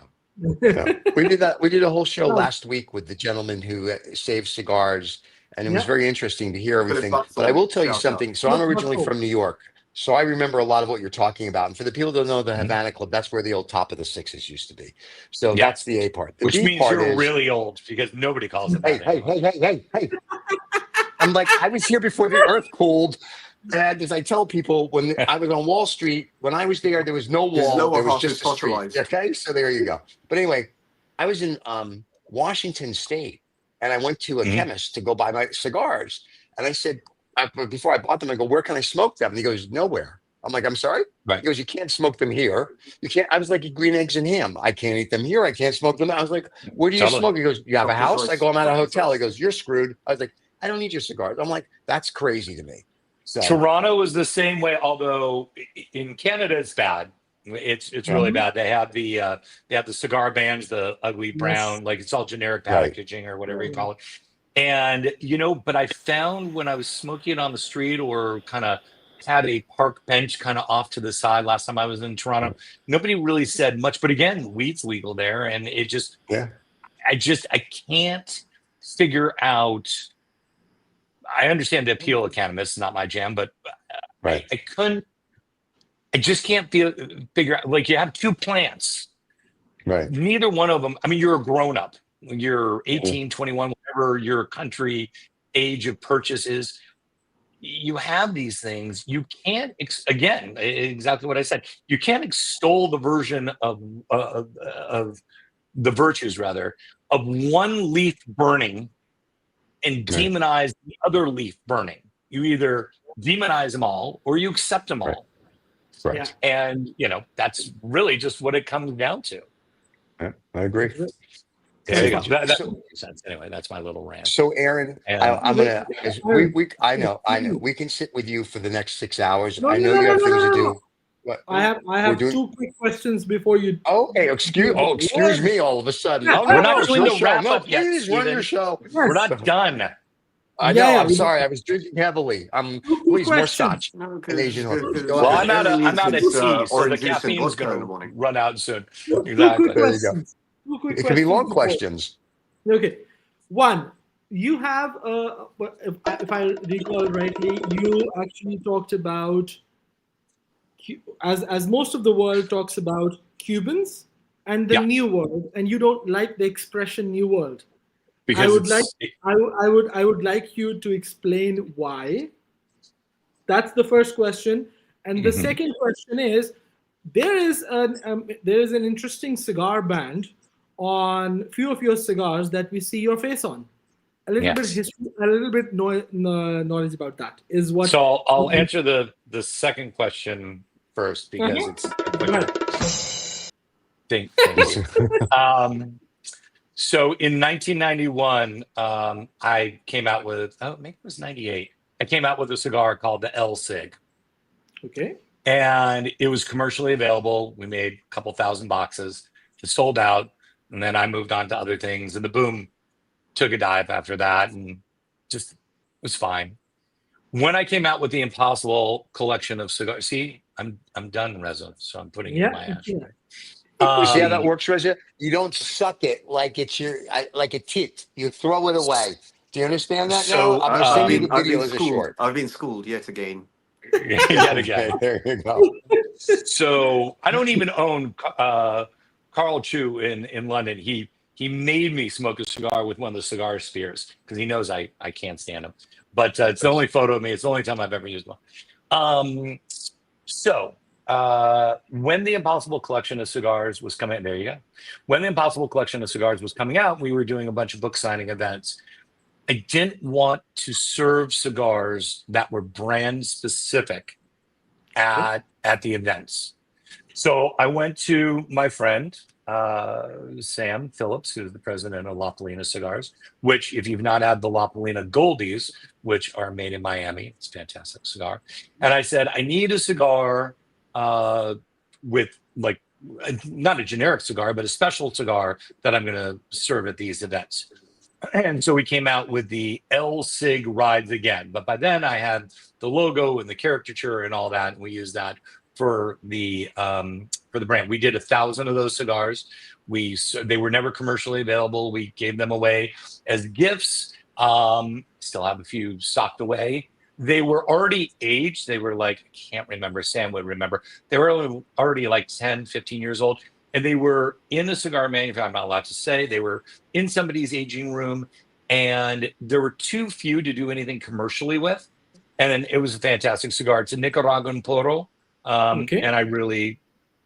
We did a whole show last week with the gentleman who saved cigars, and it was very interesting to hear everything. But I will tell you something. So I'm originally from New York, so I remember a lot of what you're talking about. And for the people who don't know the Havana Club, that's where the old top of the sixes used to be. So that's the A part. The which B means part you're is, really old because nobody calls it that. Hey. I'm like, I was here before the earth cooled. And as I tell people, when I was on Wall Street, when I was there was no wall. There was just a street. Okay, so there you go. But anyway, I was in Washington State, and I went to a chemist to go buy my cigars. And I said, before I bought them, I go, where can I smoke them? And he goes, nowhere. I'm like, I'm sorry? Right. He goes, you can't smoke them here. You can't. I was like, green eggs and ham. I can't eat them here. I can't smoke them. I was like, where do you smoke? He goes, you have a house? I go, I'm at a hotel. He goes, you're screwed. I was like, I don't need your cigars. I'm like, that's crazy to me. So. Toronto is the same way, although in Canada it's bad. It's really bad. They have the cigar bands, the ugly brown, like it's all generic packaging or whatever you call it. And but I found when I was smoking it on the street or kind of had a park bench kind of off to the side last time I was in Toronto, nobody really said much. But again, weed's legal there, and it just I can't figure out. I understand the appeal of cannabis; it's not my jam, but I just can't figure out. Like you have two plants, right? Neither one of them. I mean, you're a grown up. You're 18, 21, whatever your country age of purchase is. You have these things. You can't again exactly what I said. You can't extol the version of the virtues rather of one leaf burning. And demonize the other leaf burning. You either demonize them all or you accept them all. Right. And, that's really just what it comes down to. I agree. There you go. That makes sense. Anyway, that's my little rant. So, Aaron, I'm going to, I know. We can sit with you for the next 6 hours. I know you have things to do. What? I have two quick questions before you. Okay, excuse me. All of a sudden, we're not doing the wrap up yet. Please run your show. Yes. We're not done. I know. I'm sorry. I was drinking heavily. Please more scotch. An Asian hookers. Well, I'm out of tea, so the caffeine's going to run out soon. Exactly. There you go. It could be long questions. Okay, one. You have if I recall rightly, you actually talked about. As most of the world talks about Cubans and the New World, and you don't like the expression New World. I would like Because it's I would like you to explain why. That's the first question, and the Mhm. second question is there is an interesting cigar band on few of your cigars that we see your face on. A little bit Yes. history, a little bit knowledge about that is what. So I'll answer the second question first because it's a Go quicker. ahead. Thank you. So in 1991, I came out with, maybe it was 98. I came out with a cigar called the L Sig, Okay. and it was commercially available. We made a couple thousand boxes. It sold out, and then I moved on to other things, and the boom took a dive after that, and just was fine. When I came out with the Impossible collection of cigars, see, I'm done, Reza, so I'm putting it in Yeah. my ashtray. You see how that Um, works, Reza? You don't suck it like it's like a tit. You throw it away. Do you understand that now? so I'm gonna I've send you been the I've been video as a schooled. short. I've been schooled yet again. yet again. Okay, there you go. So I don't even own Carl Chu in London. He made me smoke a cigar with one of the cigar spheres because he knows I can't stand him. But it's the only photo of me. It's the only time I've ever used one. So when the Impossible collection of cigars was coming, there you go. When the Impossible collection of cigars was coming out, we were doing a bunch of book signing events. I didn't want to serve cigars that were brand specific at the events. So I went to my friend, Sam Phillips, who's the president of La Polina Cigars, which if you've not had the La Polina Goldies, which are made in Miami, it's a fantastic cigar. And I said, I need a cigar with like, not a generic cigar, but a special cigar that I'm going to serve at these events. And so we came out with the L Sig Rides Again. But by then I had the logo and the caricature and all that, and we used that for the brand. We did 1,000 of those cigars. They were never commercially available. We gave them away as gifts. Still have a few socked away. They were already aged. They were like, I can't remember, Sam would remember. They were already like 10, 15 years old. And they were in a cigar manufacturer. I'm not allowed to say. They were in somebody's aging room, and there were too few to do anything commercially with. And it was a fantastic cigar. It's a Nicaraguan Puro, Okay. and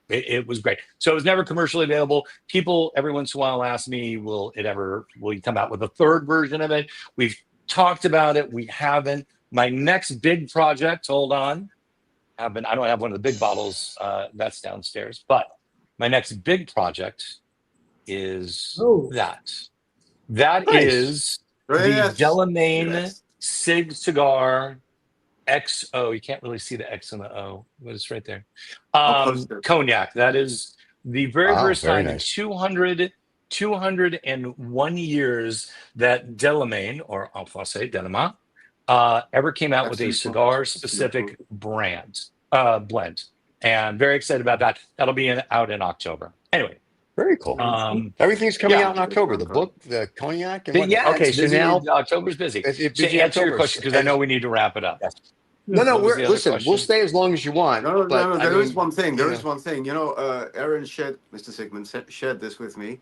it was great. So it was never commercially available. People every once in a while ask me, will you come out with a third version of it? We've talked about it. We haven't. My next big project, hold on. I don't have one of the big bottles that's downstairs, but my next big project is that. That Nice. is Yes. the Delamain Yes. Sig Cigar XO. You can't really see the X and the O, but it's right there. I'll post it. Cognac. That is the very Wow, first very time nice. in 201 years that Delamain, or en français, Delama, ever came out with a Excellent. cigar-specific blend. And very excited about that. That'll be out in October. Anyway. Very cool. Everything's coming out in October. The book, the cognac, and whatnot. Yeah, Okay, it's so busy. now October's busy. It's To busy answer your October. question, because I know we need to wrap it up. Yes. No, What was the other listen. question? We'll stay as long as you want. No, but, there is one thing. There yeah. is one thing. You know, Aaron Mr. Sigmund shared this with me.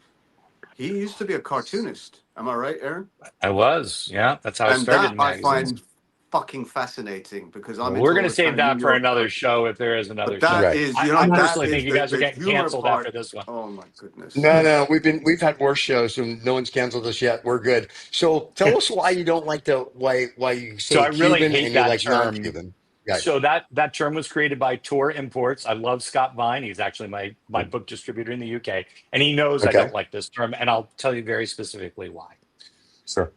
He used to be a cartoonist. Am I right, Aaron? I was. Yeah, that's how I And started that in I magazines. find fucking fascinating because I'm. We're into going all to this save kind of that New for York another stuff. show if there is another But that show. is, I that personally is think you guys are getting humor canceled part. after this one. Oh my goodness. No, we've had worse shows, and no one's canceled us yet. We're good. So tell us why you don't like why you say So I really Cuban hate and you that like term. non-Cuban. Right. So that term was created by Tor Imports. I love Scott Vine. He's actually my book distributor in the UK, and he knows I Okay. don't like this term, and I'll tell you very specifically why. Sure.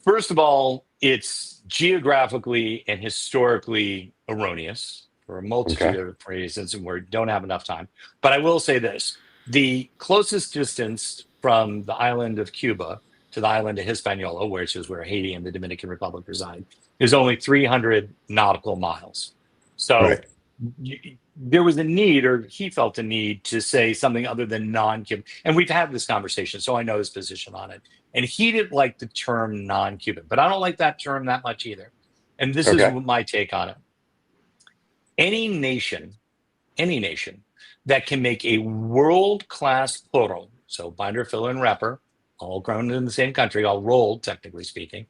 First of all, it's geographically and historically erroneous for a multitude of reasons, and we don't have enough time. But I will say this. The closest distance from the island of Cuba to the island of Hispaniola, which is where Haiti and the Dominican Republic reside, is only 300 nautical miles. So there was a need, or he felt a need, to say something other than non-Cuban. And we've had this conversation, so I know his position on it. And he didn't like the term non-Cuban, but I don't like that term that much either. And this is my take on it. Any nation that can make a world-class puro, so binder, filler, and wrapper, all grown in the same country, all rolled, technically speaking.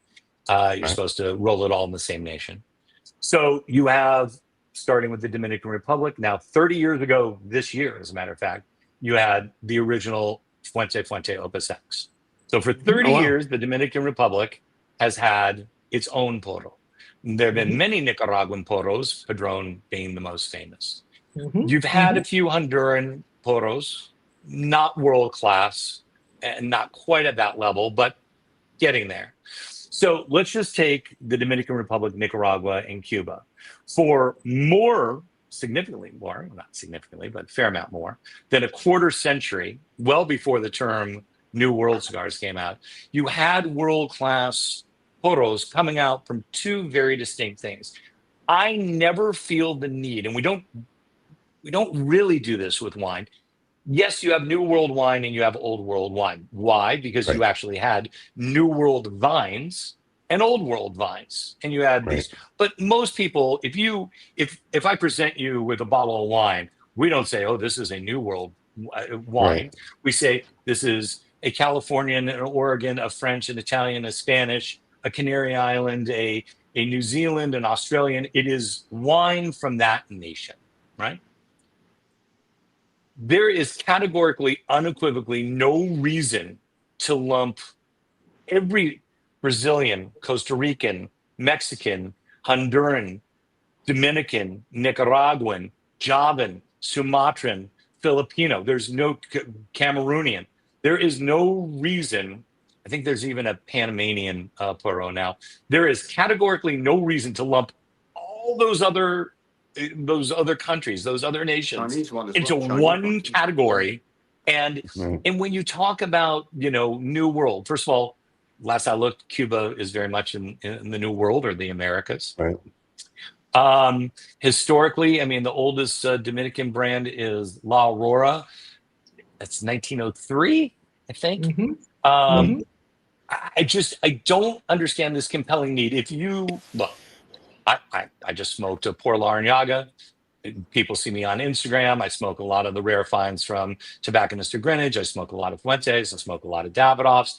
You're supposed to roll it all in the same nation. So you have, starting with the Dominican Republic, now 30 years ago this year, as a matter of fact, you had the original Fuente Opus X. So for 30 years, the Dominican Republic has had its own poro. There have been many Nicaraguan poros, Padron being the most famous. You've had a few Honduran poros, not world class and not quite at that level, but getting there. So let's just take the Dominican Republic, Nicaragua, and Cuba. For more, significantly more, not significantly, but a fair amount more, than a quarter century, well before the term New World cigars came out, you had world-class poros coming out from two very distinct things. I never feel the need, and we don't really do this with wine. Yes, you have New World wine and you have Old World wine. Why? Because you actually had New World vines and Old World vines, and you had these. But most people, if I present you with a bottle of wine, we don't say, "Oh, this is a New World wine." We say this is a Californian, an Oregon, a French, an Italian, a Spanish, a Canary Island, a New Zealand, an Australian. It is wine from that nation, right? There is categorically, unequivocally no reason to lump every Brazilian, Costa Rican, Mexican, Honduran, Dominican, Nicaraguan, Javan, Sumatran, Filipino. There's no Cameroonian. There is no reason. I think there's even a Panamanian poro now. There is categorically no reason to lump all those other countries, those other nations into one category. And when you talk about, New World, first of all, last I looked, Cuba is very much in the New World or the Americas. Historically, I mean, the oldest Dominican brand is La Aurora. That's 1903, I think. I don't understand this compelling need. If you look, I just smoked a Por Larrañaga. People see me on Instagram. I smoke a lot of the rare finds from Tobacconist of Greenwich. I smoke a lot of Fuentes. I smoke a lot of Davidoffs.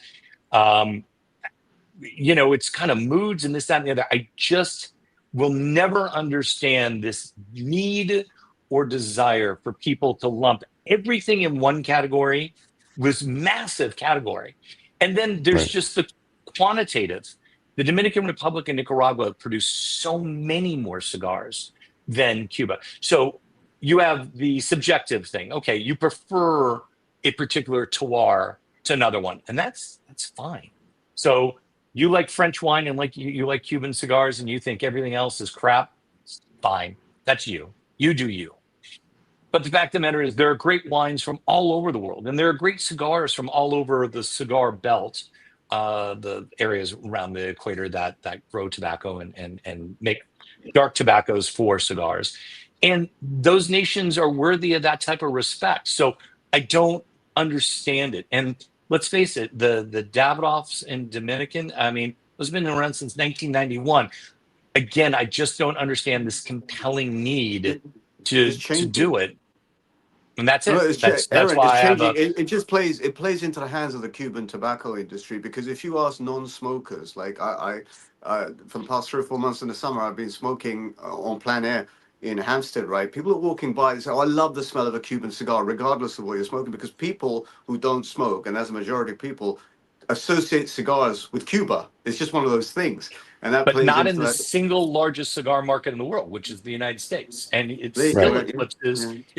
It's kind of moods and this, that, and the other. I just will never understand this need or desire for people to lump everything in one category, this massive category. And then there's just the quantitative. The Dominican Republic and Nicaragua produce so many more cigars than Cuba. So you have the subjective thing. Okay, you prefer a particular terroir to another one, and that's fine. So you like French wine and you like Cuban cigars, and you think everything else is crap. Fine, that's you. You do you. But the fact of the matter is, there are great wines from all over the world, and there are great cigars from all over the cigar belt. The areas around the equator that grow tobacco and make dark tobaccos for cigars. And those nations are worthy of that type of respect. So I don't understand it. And let's face it, the Davidoffs in Dominican, I mean, those have been around since 1991. Again, I just don't understand this compelling need to do it. And that's it. No, that's Aaron, why it's changing. It plays into the hands of the Cuban tobacco industry, because if you ask non-smokers, like I for the past 3 or 4 months in the summer, I've been smoking on plein air in Hampstead, right? People are walking by and say, "Oh, I love the smell of a Cuban cigar," regardless of what you're smoking, because people who don't smoke, and that's a majority of people, associate cigars with Cuba. It's just one of those things. And that but plays not into in the that. single largest cigar market in the world, which is the United States, and it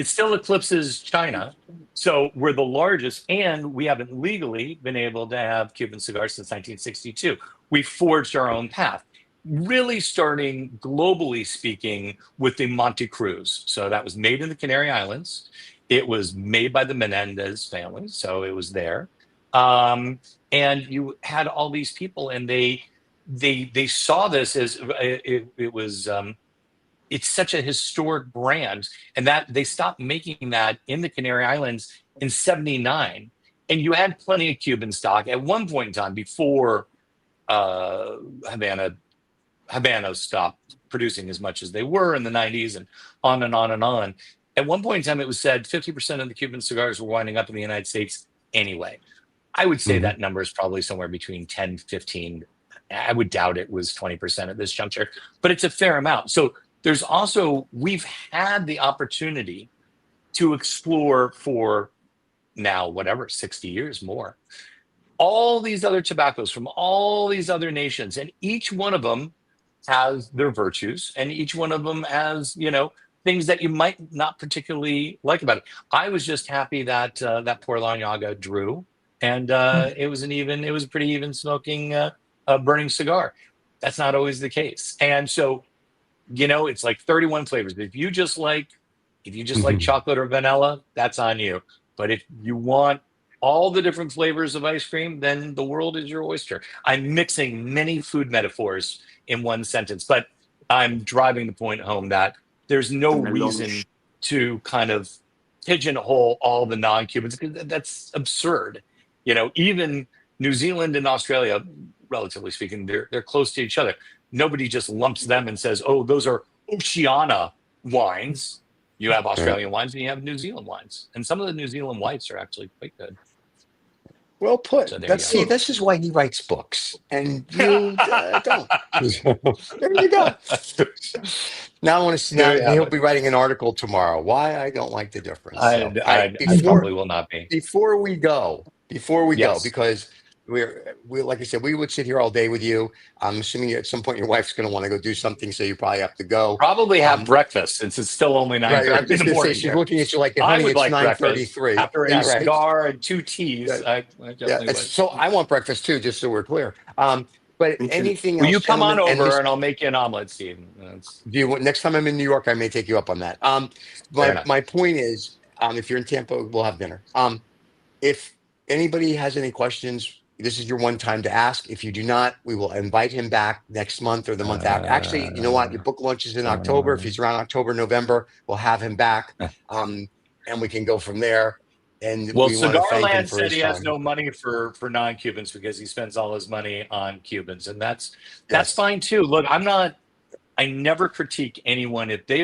still eclipses China. So we're the largest, and we haven't legally been able to have Cuban cigars since 1962. We forged our own path, really starting globally speaking with the Monte Cruz. So that was made in the Canary Islands. It was made by the Menendez family, so it was there. And you had all these people, and they saw this as it was it's such a historic brand, and that they stopped making that in the Canary Islands in 79, and you had plenty of Cuban stock at one point in time before Habanos stopped producing as much as they were in the 90s, and on and on and on. At one point in time, it was said 50% of the Cuban cigars were winding up in the United States anyway. I would say that number is probably somewhere between 10, 15. I would doubt it was 20% at this juncture, but it's a fair amount. So there's also, we've had the opportunity to explore for now, whatever, 60 years more, all these other tobaccos from all these other nations. And each one of them has their virtues, and each one of them has, things that you might not particularly like about it. I was just happy that that Poor Larnaga drew, and it was a pretty even smoking, burning cigar. That's not always the case. And so, it's like 31 flavors. If you just like chocolate or vanilla, that's on you. But if you want all the different flavors of ice cream, then the world is your oyster. I'm mixing many food metaphors in one sentence, but I'm driving the point home that there's no reason to kind of pigeonhole all the non-Cubans, because that's absurd. Even New Zealand and Australia, relatively speaking, they're close to each other. Nobody just lumps them and says, oh, those are Oceania wines. You have Australian wines and you have New Zealand wines. And some of the New Zealand whites are actually quite good. Well put. So See, this is why he writes books, and you don't. There you go. Now I want to see. Now he'll be writing an article tomorrow. Why I don't like the difference. I probably will not be. Before we go, Yes. because we're like I said, we would sit here all day with you. I'm assuming at some point your wife's going to want to go do something, so you probably have to go. Probably have breakfast, since it's still only 9:30 Right, I'm just in the going to morning. say, she's looking at you like, I honey, would it's like 9:33. After a cigar and 2 teas, I definitely would. So I want breakfast too, just so we're clear. But anything else? Will you come on gentlemen, over and I'll make you an omelet, Steve? next time I'm in New York, I may take you up on that. My point is, if you're in Tampa, we'll have dinner. If anybody has any questions, this is your one time to ask. If you do not, we will invite him back next month or the month after. Actually, you know what? Your book launch is in October. If he's around October, November, we'll have him back, and we can go from there. And well, we want to thank him Cigarland for said his he time. has no money for non-Cubans because he spends all his money on Cubans, and that's fine too. Look, I never critique anyone if they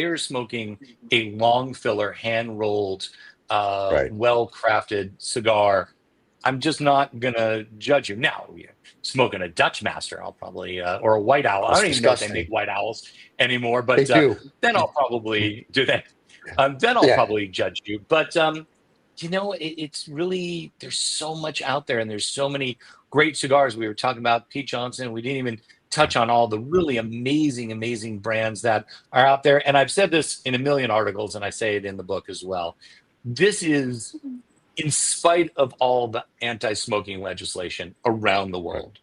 are smoking a long filler, hand rolled, well crafted cigar. I'm just not gonna judge you. Now, smoking a Dutch Master, I'll probably or a White Owl. I don't even know if they make White Owls anymore, but they do. Then I'll probably do that. Then I'll probably judge you. But it's really, there's so much out there, and there's so many great cigars. We were talking about Pete Johnson. We didn't even touch on all the really amazing brands that are out there. And I've said this in a million articles, and I say it in the book as well. This is, in spite of all the anti-smoking legislation around the world,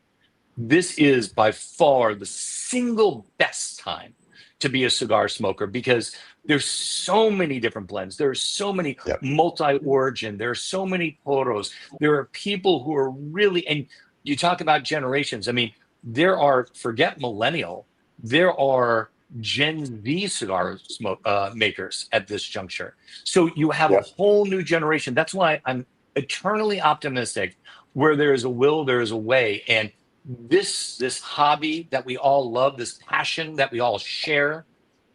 this is by far the single best time to be a cigar smoker, because there's so many different blends. There are so many multi-origin. There are so many poros. There are people who are really, and you talk about generations. I mean, there are, forget millennial, there are Gen Z cigar makers at this juncture. So you have a whole new generation. That's why I'm eternally optimistic. Where there is a will, there is a way. And this hobby that we all love, this passion that we all share,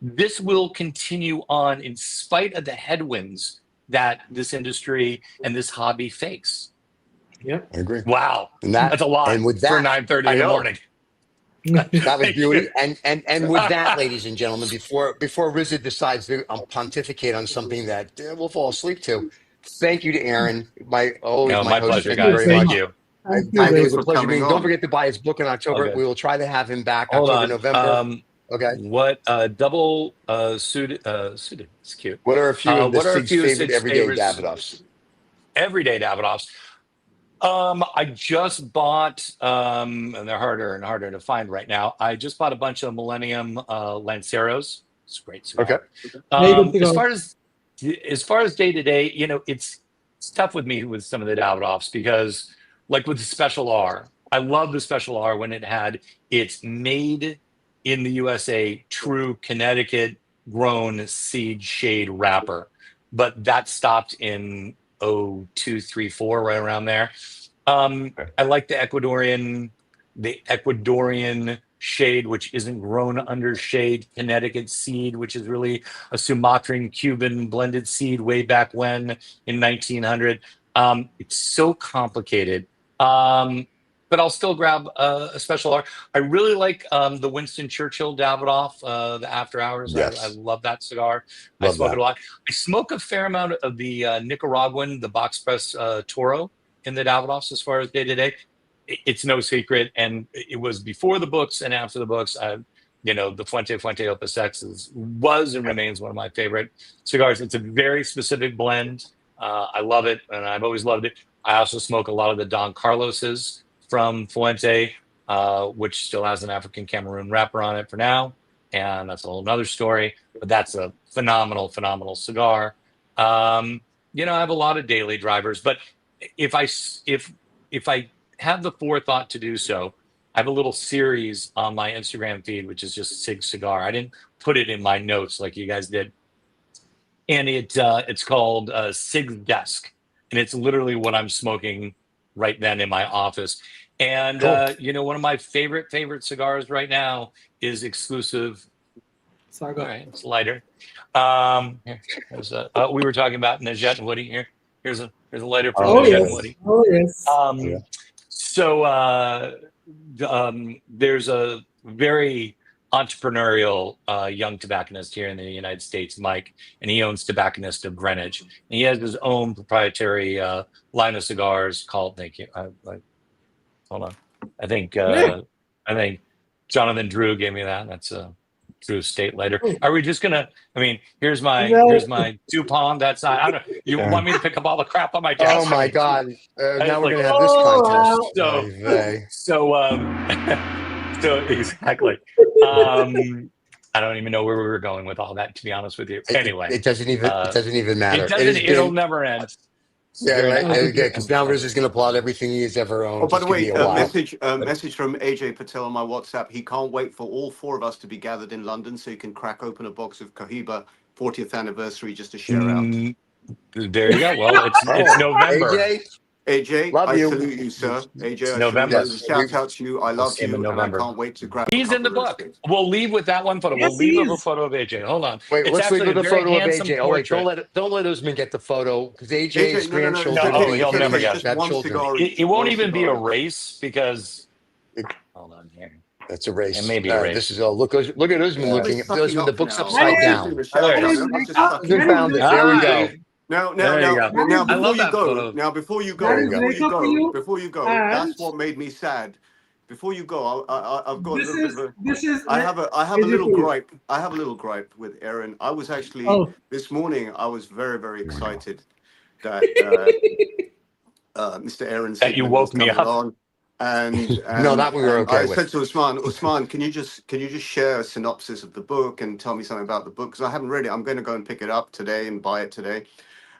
this will continue on in spite of the headwinds that this industry and this hobby face. Yeah, I agree. Wow, that's a lot. And with that, for 9:30 in the morning. That was beauty. And with that, ladies and gentlemen, before Rizza decides to pontificate on something that we'll fall asleep to, thank you to Aaron. My pleasure, guys. Thank you. It was a pleasure being. Don't forget to buy his book in October. We will try to have him back October, November. Okay. What double suited? It's cute. What are a few of the Sig's favorite everyday Davidoffs? Everyday Davidoffs. I just bought, and they're harder and harder to find right now. I just bought a bunch of Millennium Lanceros. It's a great cigar. Okay. As far as day to day, it's tough with me with some of the Davidoffs, because, like with the Special R, I love the Special R when it had its made in the USA true Connecticut grown seed shade wrapper, but that stopped in 02, 03, 04, right around there. I like the Ecuadorian shade, which isn't grown under shade, Connecticut seed, which is really a Sumatran Cuban blended seed way back when in 1900. It's so complicated. But I'll still grab a special R. I really like the Winston Churchill Davidoff, the After Hours. I Yes. love that cigar. I Love smoke that. it a lot. I smoke a fair amount of the Nicaraguan, the box press Toro in the Davidoffs as far as day to day. It's no secret. And it was before the books and after the books. The Fuente Opus X was and remains one of my favorite cigars. It's a very specific blend. I love it, and I've always loved it. I also smoke a lot of the Don Carlos's from Fuente, which still has an African Cameroon wrapper on it for now, and that's a whole nother story. But that's a phenomenal cigar. I have a lot of daily drivers, but if I have the forethought to do so, I have a little series on my Instagram feed, which is just Sig Cigar. I didn't put it in my notes like you guys did, and it's called Sig's Desk, and it's literally what I'm smoking right then in my office. And Cool. one of my favorite cigars right now is exclusive. Saga. All right, it's lighter. We were talking about Najat and Woody here. Here's a lighter from Oh, Najat yes. and Woody. Oh yes. So there's a very entrepreneurial young tobacconist here in the United States, Mike, and he owns Tobacconist of Greenwich. And he has his own proprietary line of cigars called. Thank you. Hold on. I think Jonathan Drew gave me that. That's Drew State lighter. Are we just gonna? I mean, here's my DuPont. That's not. I don't. You want me to pick up all the crap on my desk? Oh my God! Now we're like- gonna have this contest. So- Oy vey. So exactly. I don't even know where we were going with all that, to be honest with you. Anyway, it doesn't even matter. It'll never end. Yeah, right. Because now Riz is going to plot everything he's ever owned. Oh, by Just the give way, me a while. message from AJ Patel on my WhatsApp. He can't wait for all four of us to be gathered in London so he can crack open a box of Cohiba 40th anniversary just to share out. There you go. Well, it's November. AJ, I you. salute you, sir. AJ, November. Shout out to you. I love see him you, in and I November. can't wait to grab. He's in the book. We'll leave with that one photo. Yes, we'll leave he with a is. photo of AJ. Hold on. Wait, It's let's leave actually with a very photo of handsome AJ. Oh wait, portrait. don't let Usman get the photo because AJ's AJ, no, grandchildren. No, he'll okay, never it's get just have one children. cigar It each, won't one even be a cigar each. race because. Hold on here. That's a race. It may be a race. This is look at Usman looking. It's sucking Usman, the up book's now. upside Hey, down. I'm just sucking Usman up. found it. There we go. Now, There you go. now, I before love you that go, photo. now before you There you go, go. before you go, And- that's what made me sad. Before you go, I've got a little bit of a. This is. I have a little gripe. I have a little gripe with Aaron. I was actually this morning. I was very, very excited that Mr. Aaron That you Sigmund woke was me coming up. on. And No, that we were and okay I with. said to Usman, can you just share a synopsis of the book and tell me something about the book? Because I haven't read it. I'm going to go and pick it up today and buy it today.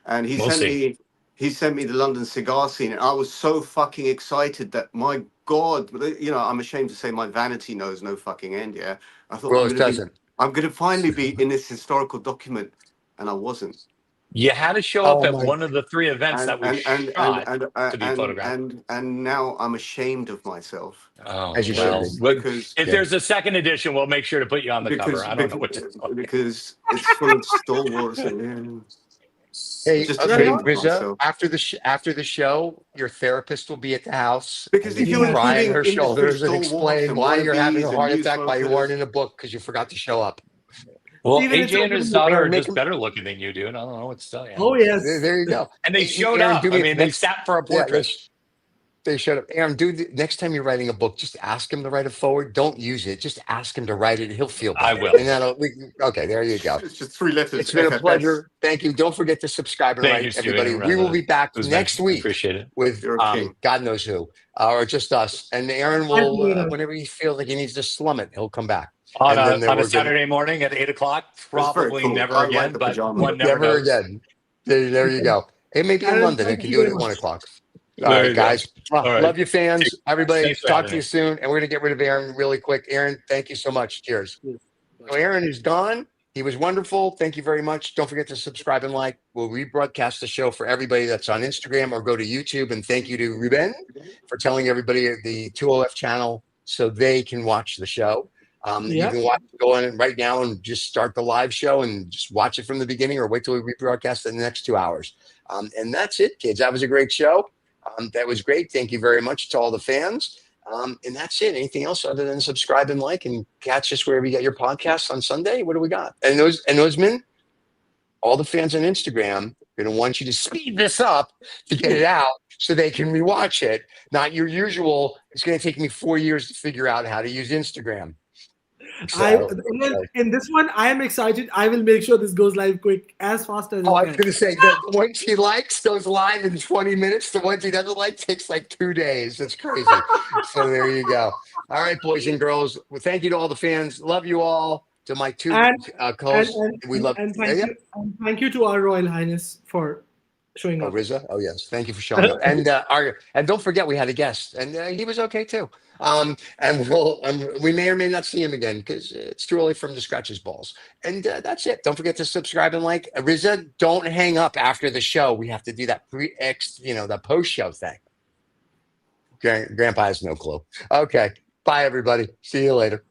And he sent me the London cigar scene, and I was so fucking excited that my God, I'm ashamed to say my vanity knows no fucking end. Yeah, I thought Well, it doesn't. I'm going to finally be in this historical document, and I wasn't. You had to show up Oh at my- one of the three events that we shot to be photographed. And now I'm ashamed of myself. Oh, As you well, should Because if there's a second edition, we'll make sure to put you on the cover. I don't know what to tell you. because it's full of stalwarts. Hey, Just okay, ashamed of Rizzo. myself. After the show, your therapist will be at the house. Because and if you you're can cry on including her industry shoulders and stalwarts explain and why you're having a wannabes heart and attack, why you news weren't in a book because you forgot to show up. Well, Steven, it's AJ and his open- daughter are Aaron, make just him- better looking than you do, and I don't know what to tell you. Oh yes. There you go. And they Hey, showed Aaron, up. do I me mean, they next- sat for a Yeah, portrait. they showed up. Aaron, next time you're writing a book, just ask him to write it forward. Don't use it. Just ask him to write it. He'll feel I better. will. And okay, there you go. It's just 3 letters. It's been a FFS. pleasure. Thank you. Don't forget to subscribe and Thank you, write, Steven. everybody. We will be back It was next nice. I week appreciate it. with You're a king. God knows who, or just us. And Aaron will, whenever he feels like he needs to slum it, he'll come back. On And then a we're gonna- Saturday morning at 8 o'clock, very probably cool. never I like again, the but pajamas. one never knows. again. There you go. It may be in Aaron, London. It thank can you do it very at 1 much. o'clock. There All right, you go. guys. All right. Love you, fans. Everybody, Thanks for talk having to you me. soon. And we're going to get rid of Aaron really quick. Aaron, thank you so much. Cheers. So Aaron is gone. He was wonderful. Thank you very much. Don't forget to subscribe and like. We'll rebroadcast the show for everybody that's on Instagram or go to YouTube. And thank you to Ruben for telling everybody the 2OF channel so they can watch the show. You can go on right now and just start the live show and just watch it from the beginning or wait till we rebroadcast it in the next 2 hours. And that's it, kids. That was a great show. That was great. Thank you very much to all the fans. And that's it. Anything else other than subscribe and like and catch us wherever you get your podcasts on Sunday? What do we got? And Osman, all the fans on Instagram are going to want you to speed this up to get it out so they can rewatch it. Not your usual. It's going to take me 4 years to figure out how to use Instagram. So, in this one, I am excited. I will make sure this goes live quick, as fast as I was can. going to say the ones he likes goes live in 20 minutes. The ones he doesn't like takes like 2 days. That's crazy. So there you go. All right, boys and girls. Well, thank you to all the fans. Love you all. To my two co-hosts, we love. And thank you to our Royal Highness for showing up. Riza. Oh yes, thank you for showing up. And don't forget we had a guest, and he was okay too. And we may or may not see him again because it's too early for him to scratch his balls. And that's it. Don't forget to subscribe and like. Riza, don't hang up after the show. We have to do that the post show thing. Okay, Grandpa has no clue. Okay, bye everybody. See you later.